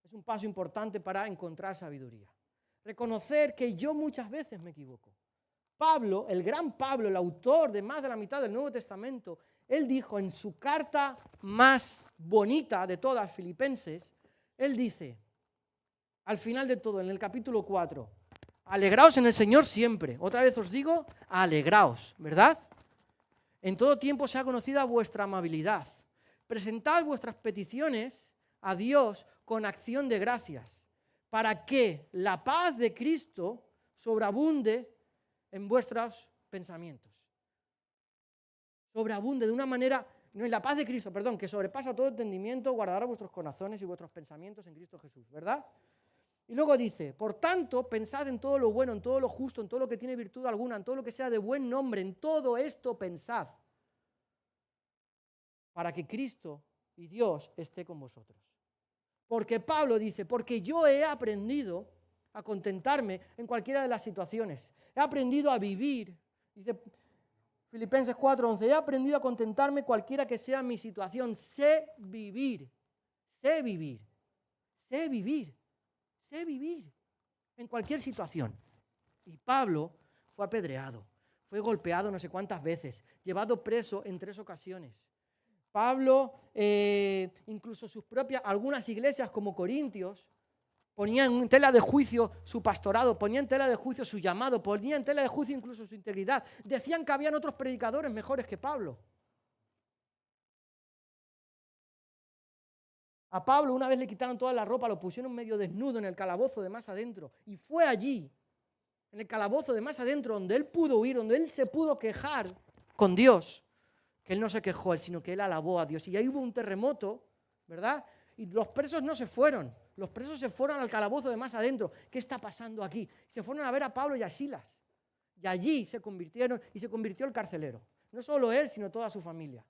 Speaker 1: Es un paso importante para encontrar sabiduría. Reconocer que yo muchas veces me equivoco. Pablo, el gran Pablo, el autor de más de la mitad del Nuevo Testamento, Él dijo en su carta más bonita de todas, Filipenses, él dice, al final de todo, en el capítulo 4, alegraos en el Señor siempre. Otra vez os digo, alegraos, ¿verdad? En todo tiempo sea conocida vuestra amabilidad. Presentad vuestras peticiones a Dios con acción de gracias, para que la paz de Cristo sobreabunde en vuestros pensamientos. Sobreabunde de una manera, no, en la paz de Cristo, perdón, que sobrepasa todo entendimiento, guardará vuestros corazones y vuestros pensamientos en Cristo Jesús, ¿verdad? Y luego dice, por tanto, pensad en todo lo bueno, en todo lo justo, en todo lo que tiene virtud alguna, en todo lo que sea de buen nombre, en todo esto pensad, para que Cristo y Dios esté con vosotros. Porque Pablo dice, porque yo he aprendido a contentarme en cualquiera de las situaciones. He aprendido a vivir, dice Filipenses 4:11, he aprendido a contentarme cualquiera que sea mi situación. Sé vivir, sé vivir, sé vivir, sé vivir en cualquier situación. Y Pablo fue apedreado, fue golpeado no sé cuántas veces, llevado preso en 3 ocasiones. Pablo, incluso algunas iglesias como Corintios, ponían en tela de juicio su pastorado, ponían en tela de juicio su llamado, ponían en tela de juicio incluso su integridad. Decían que habían otros predicadores mejores que Pablo. A Pablo una vez le quitaron toda la ropa, lo pusieron medio desnudo en el calabozo de más adentro. Y fue allí, en el calabozo de más adentro, donde él pudo huir, donde él se pudo quejar con Dios. Que él no se quejó, sino que él alabó a Dios. Y ahí hubo un terremoto, ¿verdad? Y los presos no se fueron. Los presos se fueron al calabozo de más adentro. ¿Qué está pasando aquí? Se fueron a ver a Pablo y a Silas. Y allí se convirtió el carcelero. No solo él, sino toda su familia.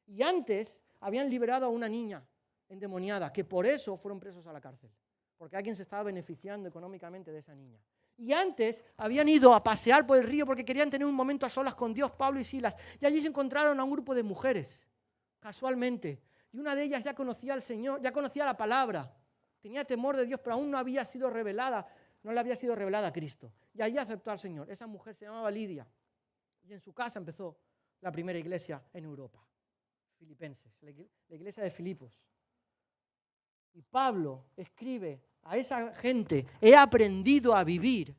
Speaker 1: Y antes habían liberado a una niña endemoniada, que por eso fueron presos a la cárcel. Porque alguien se estaba beneficiando económicamente de esa niña. Y antes habían ido a pasear por el río porque querían tener un momento a solas con Dios, Pablo y Silas. Y allí se encontraron a un grupo de mujeres, casualmente. Y una de ellas ya conocía al Señor, ya conocía la palabra. Tenía temor de Dios, pero aún no había sido revelada, no le había sido revelada a Cristo. Y allí aceptó al Señor. Esa mujer se llamaba Lidia. Y en su casa empezó la primera iglesia en Europa. Filipenses, la iglesia de Filipos. Y Pablo escribe a esa gente, he aprendido a vivir.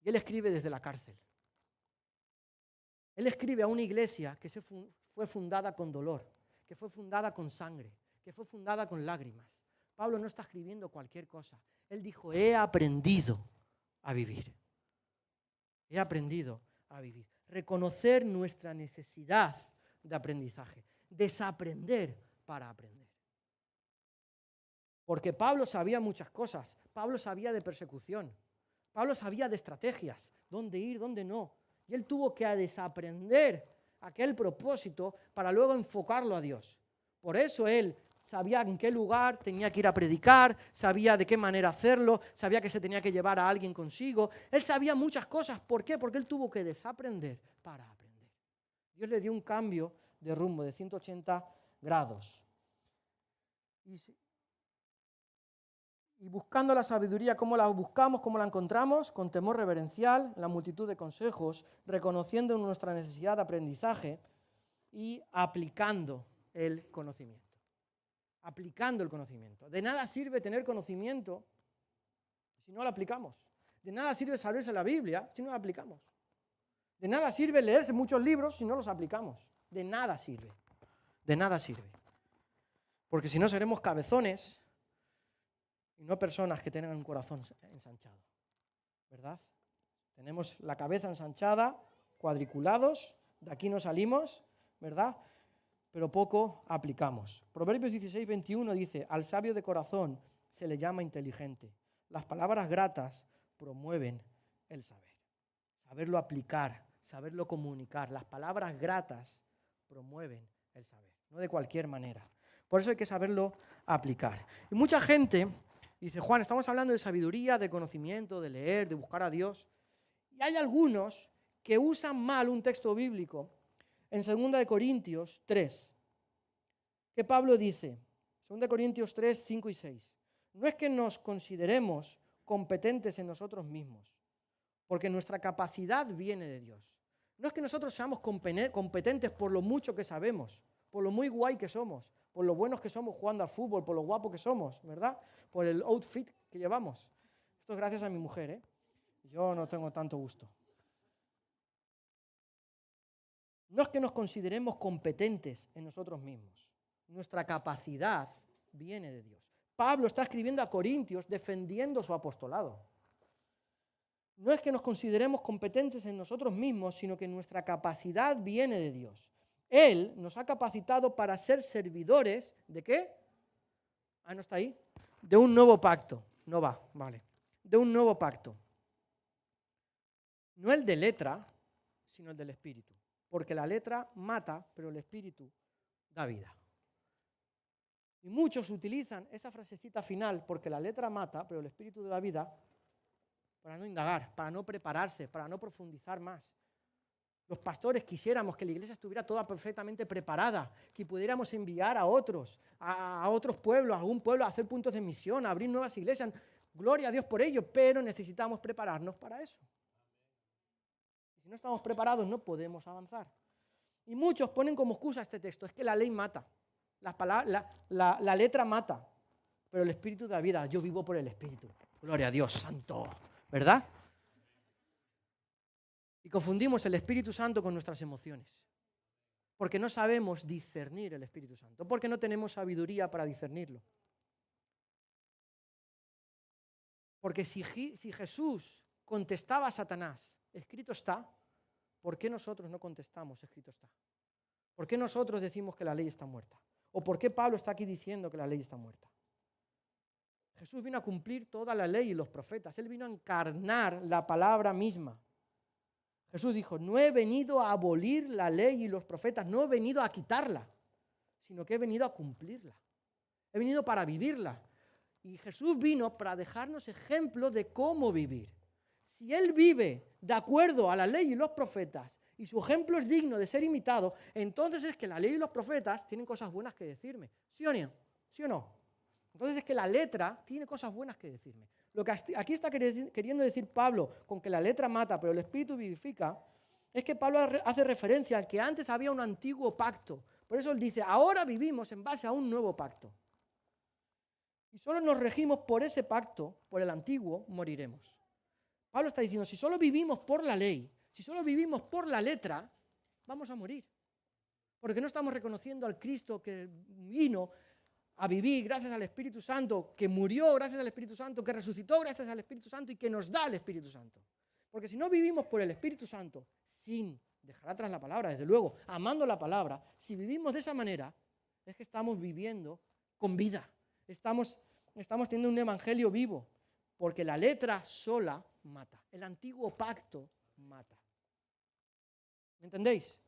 Speaker 1: Y él escribe desde la cárcel. Él escribe a una iglesia que fue fundada con dolor, que fue fundada con sangre, que fue fundada con lágrimas. Pablo no está escribiendo cualquier cosa. Él dijo, he aprendido a vivir. He aprendido a vivir. Reconocer nuestra necesidad de aprendizaje. Desaprender para aprender. Porque Pablo sabía muchas cosas. Pablo sabía de persecución. Pablo sabía de estrategias, dónde ir, dónde no. Y él tuvo que desaprender aquel propósito para luego enfocarlo a Dios. Por eso él sabía en qué lugar tenía que ir a predicar, sabía de qué manera hacerlo, sabía que se tenía que llevar a alguien consigo. Él sabía muchas cosas. ¿Por qué? Porque él tuvo que desaprender para aprender. Dios le dio un cambio de rumbo de 180 grados. Y buscando la sabiduría, ¿cómo la buscamos? ¿Cómo la encontramos? Con temor reverencial, en la multitud de consejos, reconociendo nuestra necesidad de aprendizaje y aplicando el conocimiento. Aplicando el conocimiento. De nada sirve tener conocimiento si no lo aplicamos. De nada sirve saberse la Biblia si no la aplicamos. De nada sirve leerse muchos libros si no los aplicamos. De nada sirve. De nada sirve. Porque si no seremos cabezones y no personas que tengan un corazón ensanchado, ¿verdad? Tenemos la cabeza ensanchada, cuadriculados, de aquí no salimos, ¿verdad? Pero poco aplicamos. Proverbios 16:21 dice, al sabio de corazón se le llama inteligente. Las palabras gratas promueven el saber. Saberlo aplicar, saberlo comunicar. Las palabras gratas promueven el saber, no de cualquier manera. Por eso hay que saberlo aplicar. Y mucha gente dice, Juan, estamos hablando de sabiduría, de conocimiento, de leer, de buscar a Dios. Y hay algunos que usan mal un texto bíblico en 2 Corintios 3. Que Pablo dice, 2 Corintios 3, 5 y 6. No es que nos consideremos competentes en nosotros mismos, porque nuestra capacidad viene de Dios. No es que nosotros seamos competentes por lo mucho que sabemos, por lo muy guay que somos, por lo buenos que somos jugando al fútbol, por lo guapo que somos, ¿verdad? Por el outfit que llevamos. Esto es gracias a mi mujer, ¿eh? Yo no tengo tanto gusto. No es que nos consideremos competentes en nosotros mismos. Nuestra capacidad viene de Dios. Pablo está escribiendo a Corintios defendiendo su apostolado. No es que nos consideremos competentes en nosotros mismos, sino que nuestra capacidad viene de Dios. Él nos ha capacitado para ser servidores ¿de qué? ¿No está ahí? De un nuevo pacto. No va, vale. De un nuevo pacto. No el de letra, sino el del Espíritu. Porque la letra mata, pero el Espíritu da vida. Y muchos utilizan esa frasecita final, porque la letra mata, pero el Espíritu da vida, para no indagar, para no prepararse, para no profundizar más. Los pastores quisiéramos que la iglesia estuviera toda perfectamente preparada, que pudiéramos enviar a otros pueblos, a algún pueblo, a hacer puntos de misión, a abrir nuevas iglesias. Gloria a Dios por ello, pero necesitamos prepararnos para eso. Si no estamos preparados, no podemos avanzar. Y muchos ponen como excusa este texto, es que la ley mata, la letra mata, pero el Espíritu da vida. Yo vivo por el Espíritu. Gloria a Dios, santo, ¿verdad? Y confundimos el Espíritu Santo con nuestras emociones, porque no sabemos discernir el Espíritu Santo, porque no tenemos sabiduría para discernirlo. Porque si Jesús contestaba a Satanás, escrito está, ¿por qué nosotros no contestamos, escrito está? ¿Por qué nosotros decimos que la ley está muerta? ¿O por qué Pablo está aquí diciendo que la ley está muerta? Jesús vino a cumplir toda la ley y los profetas. Él vino a encarnar la palabra misma. Jesús dijo, no he venido a abolir la ley y los profetas, no he venido a quitarla, sino que he venido a cumplirla. He venido para vivirla. Y Jesús vino para dejarnos ejemplo de cómo vivir. Si Él vive de acuerdo a la ley y los profetas, y su ejemplo es digno de ser imitado, entonces es que la ley y los profetas tienen cosas buenas que decirme. ¿Sí o no? ¿Sí o no? Entonces es que la letra tiene cosas buenas que decirme. Lo que aquí está queriendo decir Pablo con que la letra mata, pero el Espíritu vivifica, es que Pablo hace referencia a que antes había un antiguo pacto. Por eso él dice, ahora vivimos en base a un nuevo pacto. Y solo nos regimos por ese pacto, por el antiguo, moriremos. Pablo está diciendo, si solo vivimos por la ley, si solo vivimos por la letra, vamos a morir. Porque no estamos reconociendo al Cristo que vino a vivir gracias al Espíritu Santo, que murió gracias al Espíritu Santo, que resucitó gracias al Espíritu Santo y que nos da el Espíritu Santo. Porque si no vivimos por el Espíritu Santo, sin dejar atrás la palabra, desde luego, amando la palabra, si vivimos de esa manera, es que estamos viviendo con vida. Estamos teniendo un evangelio vivo, porque la letra sola mata. El antiguo pacto mata. ¿Me entendéis?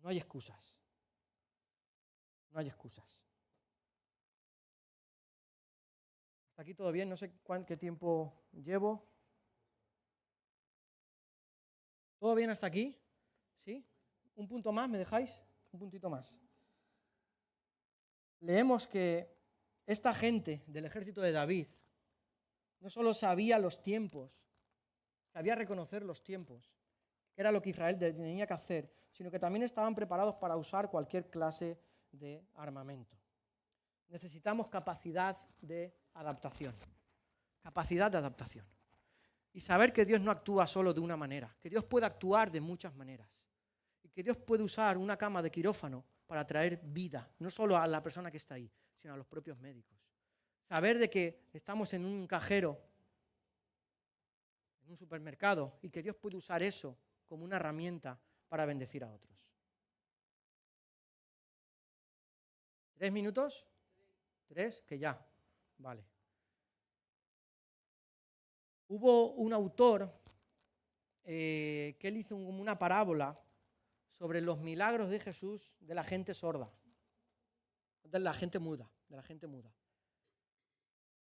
Speaker 1: No hay excusas. No hay excusas. Hasta aquí todo bien, no sé qué tiempo llevo. ¿Todo bien hasta aquí? ¿Sí? ¿Un punto más? ¿Me dejáis? Un puntito más. Leemos que esta gente del ejército de David no solo sabía los tiempos, sabía reconocer los tiempos, que era lo que Israel tenía que hacer, sino que también estaban preparados para usar cualquier clase de armamento. Necesitamos capacidad de adaptación. Capacidad de adaptación. Y saber que Dios no actúa solo de una manera, que Dios puede actuar de muchas maneras. Y que Dios puede usar una cama de quirófano para traer vida, no solo a la persona que está ahí, sino a los propios médicos. Saber de que estamos en un cajero, en un supermercado, y que Dios puede usar eso como una herramienta para bendecir a otros. 3 minutos. 3, que ya. Vale. Hubo un autor que él hizo una parábola sobre los milagros de Jesús de la gente sorda, de la gente muda.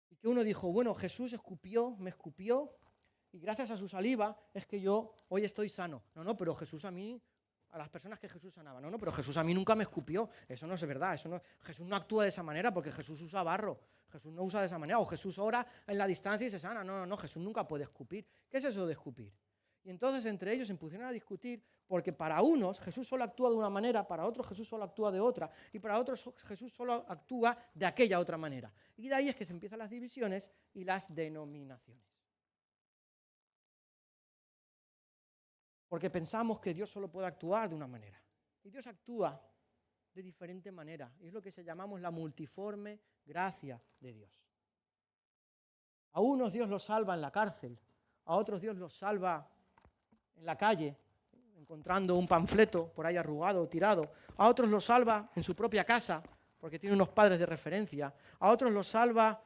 Speaker 1: Y que uno dijo, bueno, Jesús me escupió, y gracias a su saliva es que yo hoy estoy sano. No, pero Jesús a mí, a las personas que Jesús sanaba, no, pero Jesús a mí nunca me escupió. Eso no es verdad, Jesús no actúa de esa manera porque Jesús usa barro. Jesús no usa de esa manera. O Jesús ora en la distancia y se sana. No, Jesús nunca puede escupir. ¿Qué es eso de escupir? Y entonces entre ellos se pusieron a discutir porque para unos Jesús solo actúa de una manera, para otros Jesús solo actúa de otra y para otros Jesús solo actúa de aquella otra manera. Y de ahí es que se empiezan las divisiones y las denominaciones. Porque pensamos que Dios solo puede actuar de una manera. Y Dios actúa de diferente manera. Y es lo que llamamos la multiforme gracia de Dios. A unos Dios los salva en la cárcel, a otros Dios los salva en la calle, encontrando un panfleto por ahí arrugado o tirado. A otros los salva en su propia casa, porque tiene unos padres de referencia. A otros los salva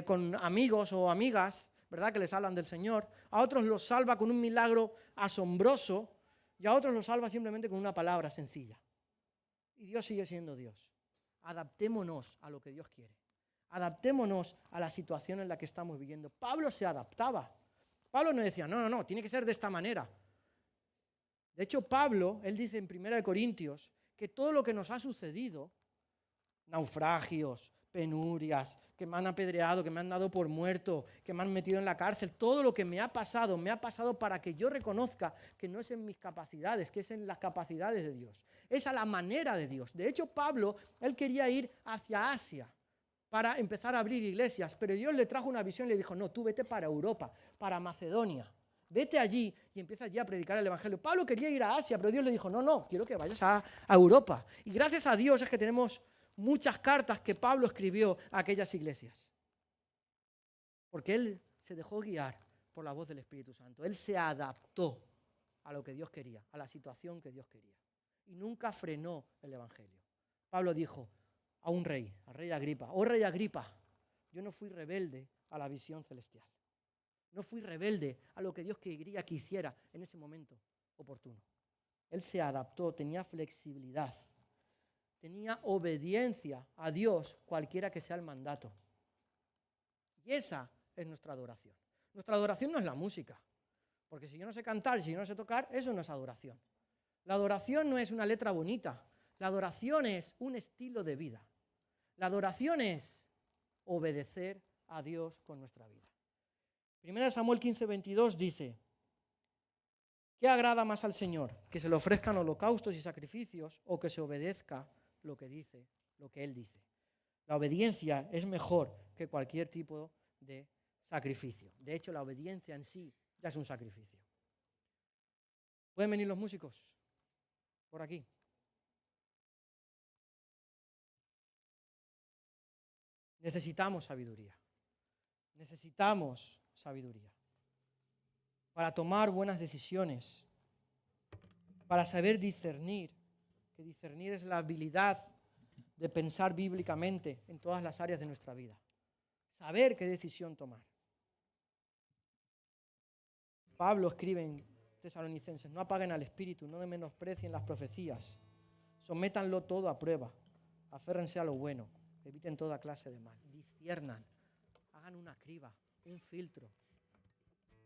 Speaker 1: con amigos o amigas, ¿verdad?, que les hablan del Señor. A otros los salva con un milagro asombroso y a otros los salva simplemente con una palabra sencilla. Y Dios sigue siendo Dios. Adaptémonos a lo que Dios quiere. Adaptémonos a la situación en la que estamos viviendo. Pablo se adaptaba. Pablo no decía, no, tiene que ser de esta manera. De hecho, Pablo, él dice en 1 Corintios que todo lo que nos ha sucedido, naufragios, penurias, que me han apedreado, que me han dado por muerto, que me han metido en la cárcel, todo lo que me ha pasado para que yo reconozca que no es en mis capacidades, que es en las capacidades de Dios. Es a la manera de Dios. De hecho, Pablo, él quería ir hacia Asia para empezar a abrir iglesias, pero Dios le trajo una visión y le dijo, no, tú vete para Europa, para Macedonia. Vete allí y empieza allí a predicar el Evangelio. Pablo quería ir a Asia, pero Dios le dijo, no, quiero que vayas a Europa. Y gracias a Dios es que tenemos muchas cartas que Pablo escribió a aquellas iglesias. Porque él se dejó guiar por la voz del Espíritu Santo. Él se adaptó a lo que Dios quería, a la situación que Dios quería. Y nunca frenó el Evangelio. Pablo dijo a un rey, al rey Agripa, oh rey Agripa, yo no fui rebelde a la visión celestial. No fui rebelde a lo que Dios quería que hiciera en ese momento oportuno. Él se adaptó, tenía flexibilidad, tenía obediencia a Dios, cualquiera que sea el mandato. Y esa es nuestra adoración. Nuestra adoración no es la música, porque si yo no sé cantar, si yo no sé tocar, eso no es adoración. La adoración no es una letra bonita, la adoración es un estilo de vida. La adoración es obedecer a Dios con nuestra vida. 1 Samuel 15:22 dice, ¿qué agrada más al Señor? ¿Que se le ofrezcan holocaustos y sacrificios o que se obedezca lo que Él dice? La obediencia es mejor que cualquier tipo de sacrificio. De hecho, la obediencia en sí ya es un sacrificio. ¿Pueden venir los músicos? Por aquí. Necesitamos sabiduría. Necesitamos sabiduría para tomar buenas decisiones, para saber discernir, que discernir es la habilidad de pensar bíblicamente en todas las áreas de nuestra vida, saber qué decisión tomar. Pablo escribe en Tesalonicenses, no apaguen al espíritu, no menosprecien las profecías, sométanlo todo a prueba, aférrense a lo bueno, eviten toda clase de mal, disciernan, hagan una criba, un filtro.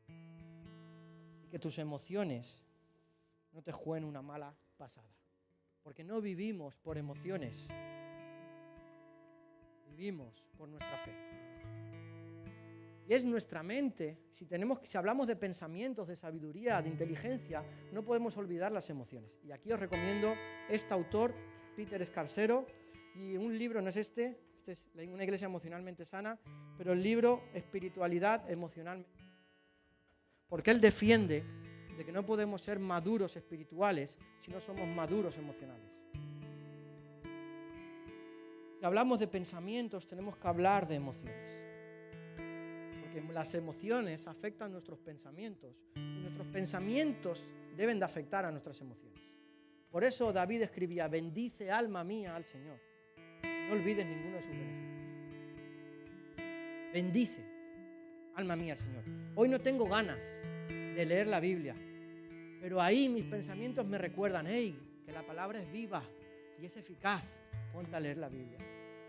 Speaker 1: Y que tus emociones no te jueguen una mala pasada. Porque no vivimos por emociones, vivimos por nuestra fe. Y es nuestra mente, si hablamos de pensamientos, de sabiduría, de inteligencia, no podemos olvidar las emociones. Y aquí os recomiendo este autor, Peter Scarsero, y un libro, no es este es Una iglesia emocionalmente sana, pero el libro Espiritualidad Emocional. Porque él defiende de que no podemos ser maduros espirituales si no somos maduros emocionales. Si hablamos de pensamientos, tenemos que hablar de emociones. Porque las emociones afectan nuestros pensamientos y nuestros pensamientos deben de afectar a nuestras emociones. Por eso David escribía, bendice alma mía al Señor. No olvides ninguno de sus beneficios. Bendice, alma mía, al Señor. Hoy no tengo ganas de leer la Biblia, pero ahí mis pensamientos me recuerdan, que la palabra es viva y es eficaz. Ponte a leer la Biblia.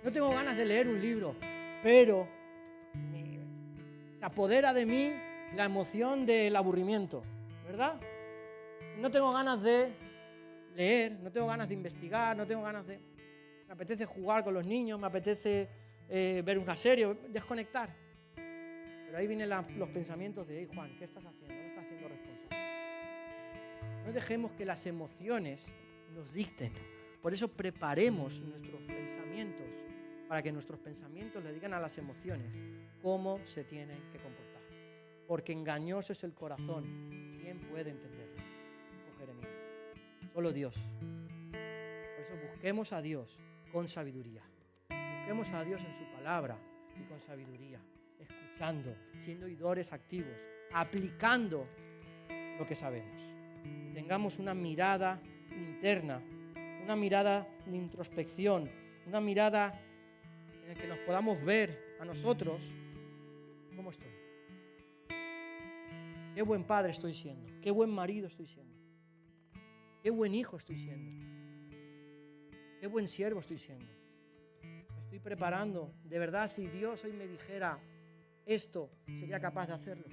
Speaker 1: No tengo ganas de leer un libro, pero se apodera de mí la emoción del aburrimiento, ¿verdad? No tengo ganas de leer, no tengo ganas de investigar, no tengo ganas de... Me apetece jugar con los niños, me apetece ver una serie, desconectar. Pero ahí vienen los pensamientos de, hey, Juan, ¿qué estás haciendo? No estás siendo responsable. No dejemos que las emociones nos dicten. Por eso preparemos nuestros pensamientos para que nuestros pensamientos le digan a las emociones cómo se tienen que comportar. Porque engañoso es el corazón. ¿Quién puede entenderlo? Dijo Jeremías. Solo Dios. Por eso busquemos a Dios con sabiduría. Busquemos a Dios en su palabra y con sabiduría. Escuchando, siendo oidores activos, aplicando lo que sabemos. Tengamos una mirada interna, una mirada de introspección, una mirada en la que nos podamos ver a nosotros cómo estoy. Qué buen padre estoy siendo, qué buen marido estoy siendo, qué buen hijo estoy siendo, qué buen siervo estoy siendo. Me estoy preparando. De verdad, si Dios hoy me dijera esto, sería capaz de hacerlo.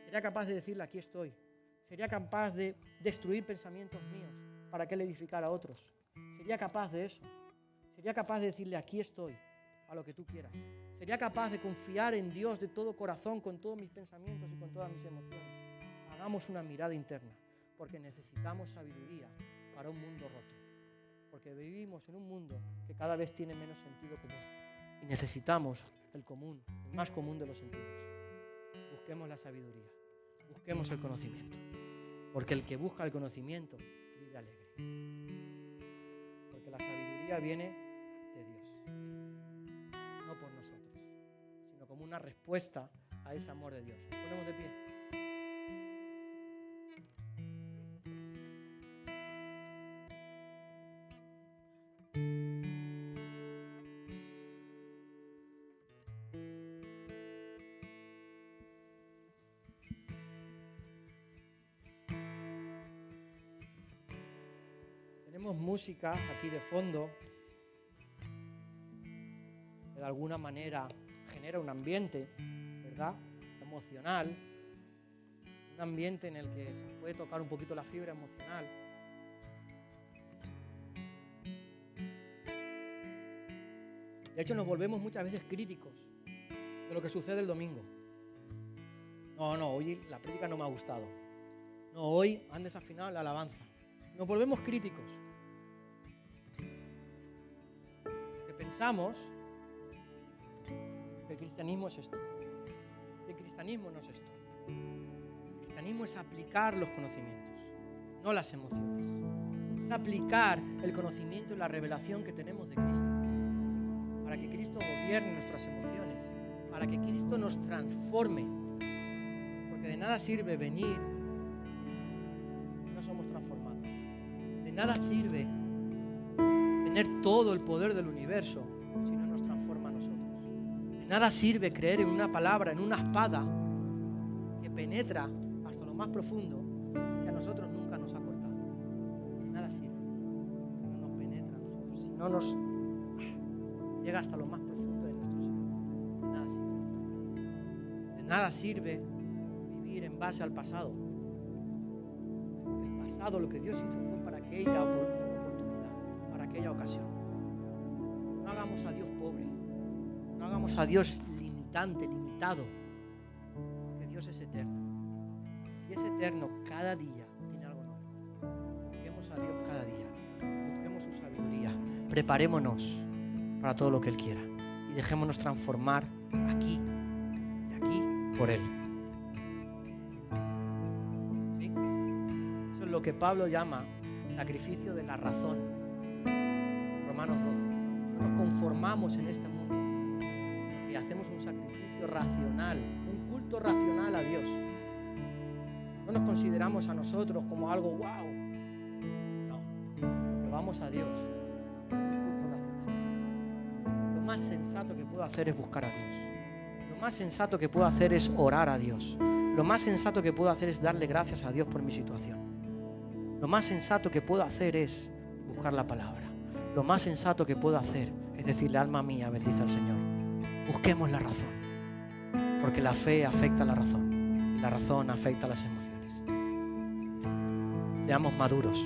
Speaker 1: Sería capaz de decirle, aquí estoy. Sería capaz de destruir pensamientos míos para que Él edificara a otros. Sería capaz de eso. Sería capaz de decirle, aquí estoy, a lo que tú quieras. Sería capaz de confiar en Dios de todo corazón, con todos mis pensamientos y con todas mis emociones. Hagamos una mirada interna, porque necesitamos sabiduría para un mundo roto. Porque vivimos en un mundo que cada vez tiene menos sentido común. Y necesitamos el común, el más común de los sentidos. Busquemos la sabiduría, busquemos el conocimiento. Porque el que busca el conocimiento vive alegre. Porque la sabiduría viene de Dios, no por nosotros, sino como una respuesta a ese amor de Dios. Ponemos de pie. Tenemos música aquí de fondo que de alguna manera genera un ambiente, ¿verdad?, emocional, un ambiente en el que se puede tocar un poquito la fibra emocional. De hecho, nos volvemos muchas veces críticos de lo que sucede el domingo. No, hoy la prédica no me ha gustado. No, hoy han desafinado la alabanza. Nos volvemos críticos. Que pensamos que el cristianismo es esto. Y el cristianismo no es esto. El cristianismo es aplicar los conocimientos, no las emociones. Es aplicar el conocimiento y la revelación que tenemos de Cristo. Para que Cristo gobierne nuestras emociones. Para que Cristo nos transforme. Porque de nada sirve venir si no somos transformados. De nada sirve tener todo el poder del universo si no nos transforma a nosotros. De nada sirve creer en una palabra, en una espada que penetra hasta lo más profundo si a nosotros nunca nos ha cortado. De nada sirve si no nos penetra a nosotros, si no nos llega hasta lo más profundo de nuestro ser. De nada sirve. De nada sirve vivir en base al pasado. El pasado, lo que Dios hizo fue para aquella oportunidad, para aquella ocasión. No hagamos a Dios pobre, no hagamos a Dios limitante, limitado, porque Dios es eterno. Si es eterno, cada día tiene algo nuevo. Busquemos a Dios cada día, busquemos su sabiduría, preparémonos para todo lo que Él quiera y dejémonos transformar aquí y aquí por Él. ¿Sí? Eso es lo que Pablo llama sacrificio de la razón. Romanos 12. No nos conformamos en este mundo y hacemos un sacrificio racional, un culto racional a Dios. No nos consideramos a nosotros como algo wow. No, vamos a Dios. Lo más sensato que puedo hacer es buscar a Dios. Lo más sensato que puedo hacer es orar a Dios. Lo más sensato que puedo hacer es darle gracias a Dios por mi situación. Lo más sensato que puedo hacer es buscar la palabra. Lo más sensato que puedo hacer es decirle, alma mía, bendice al Señor. Busquemos la razón, porque la fe afecta a la razón y la razón afecta a las emociones. Seamos maduros.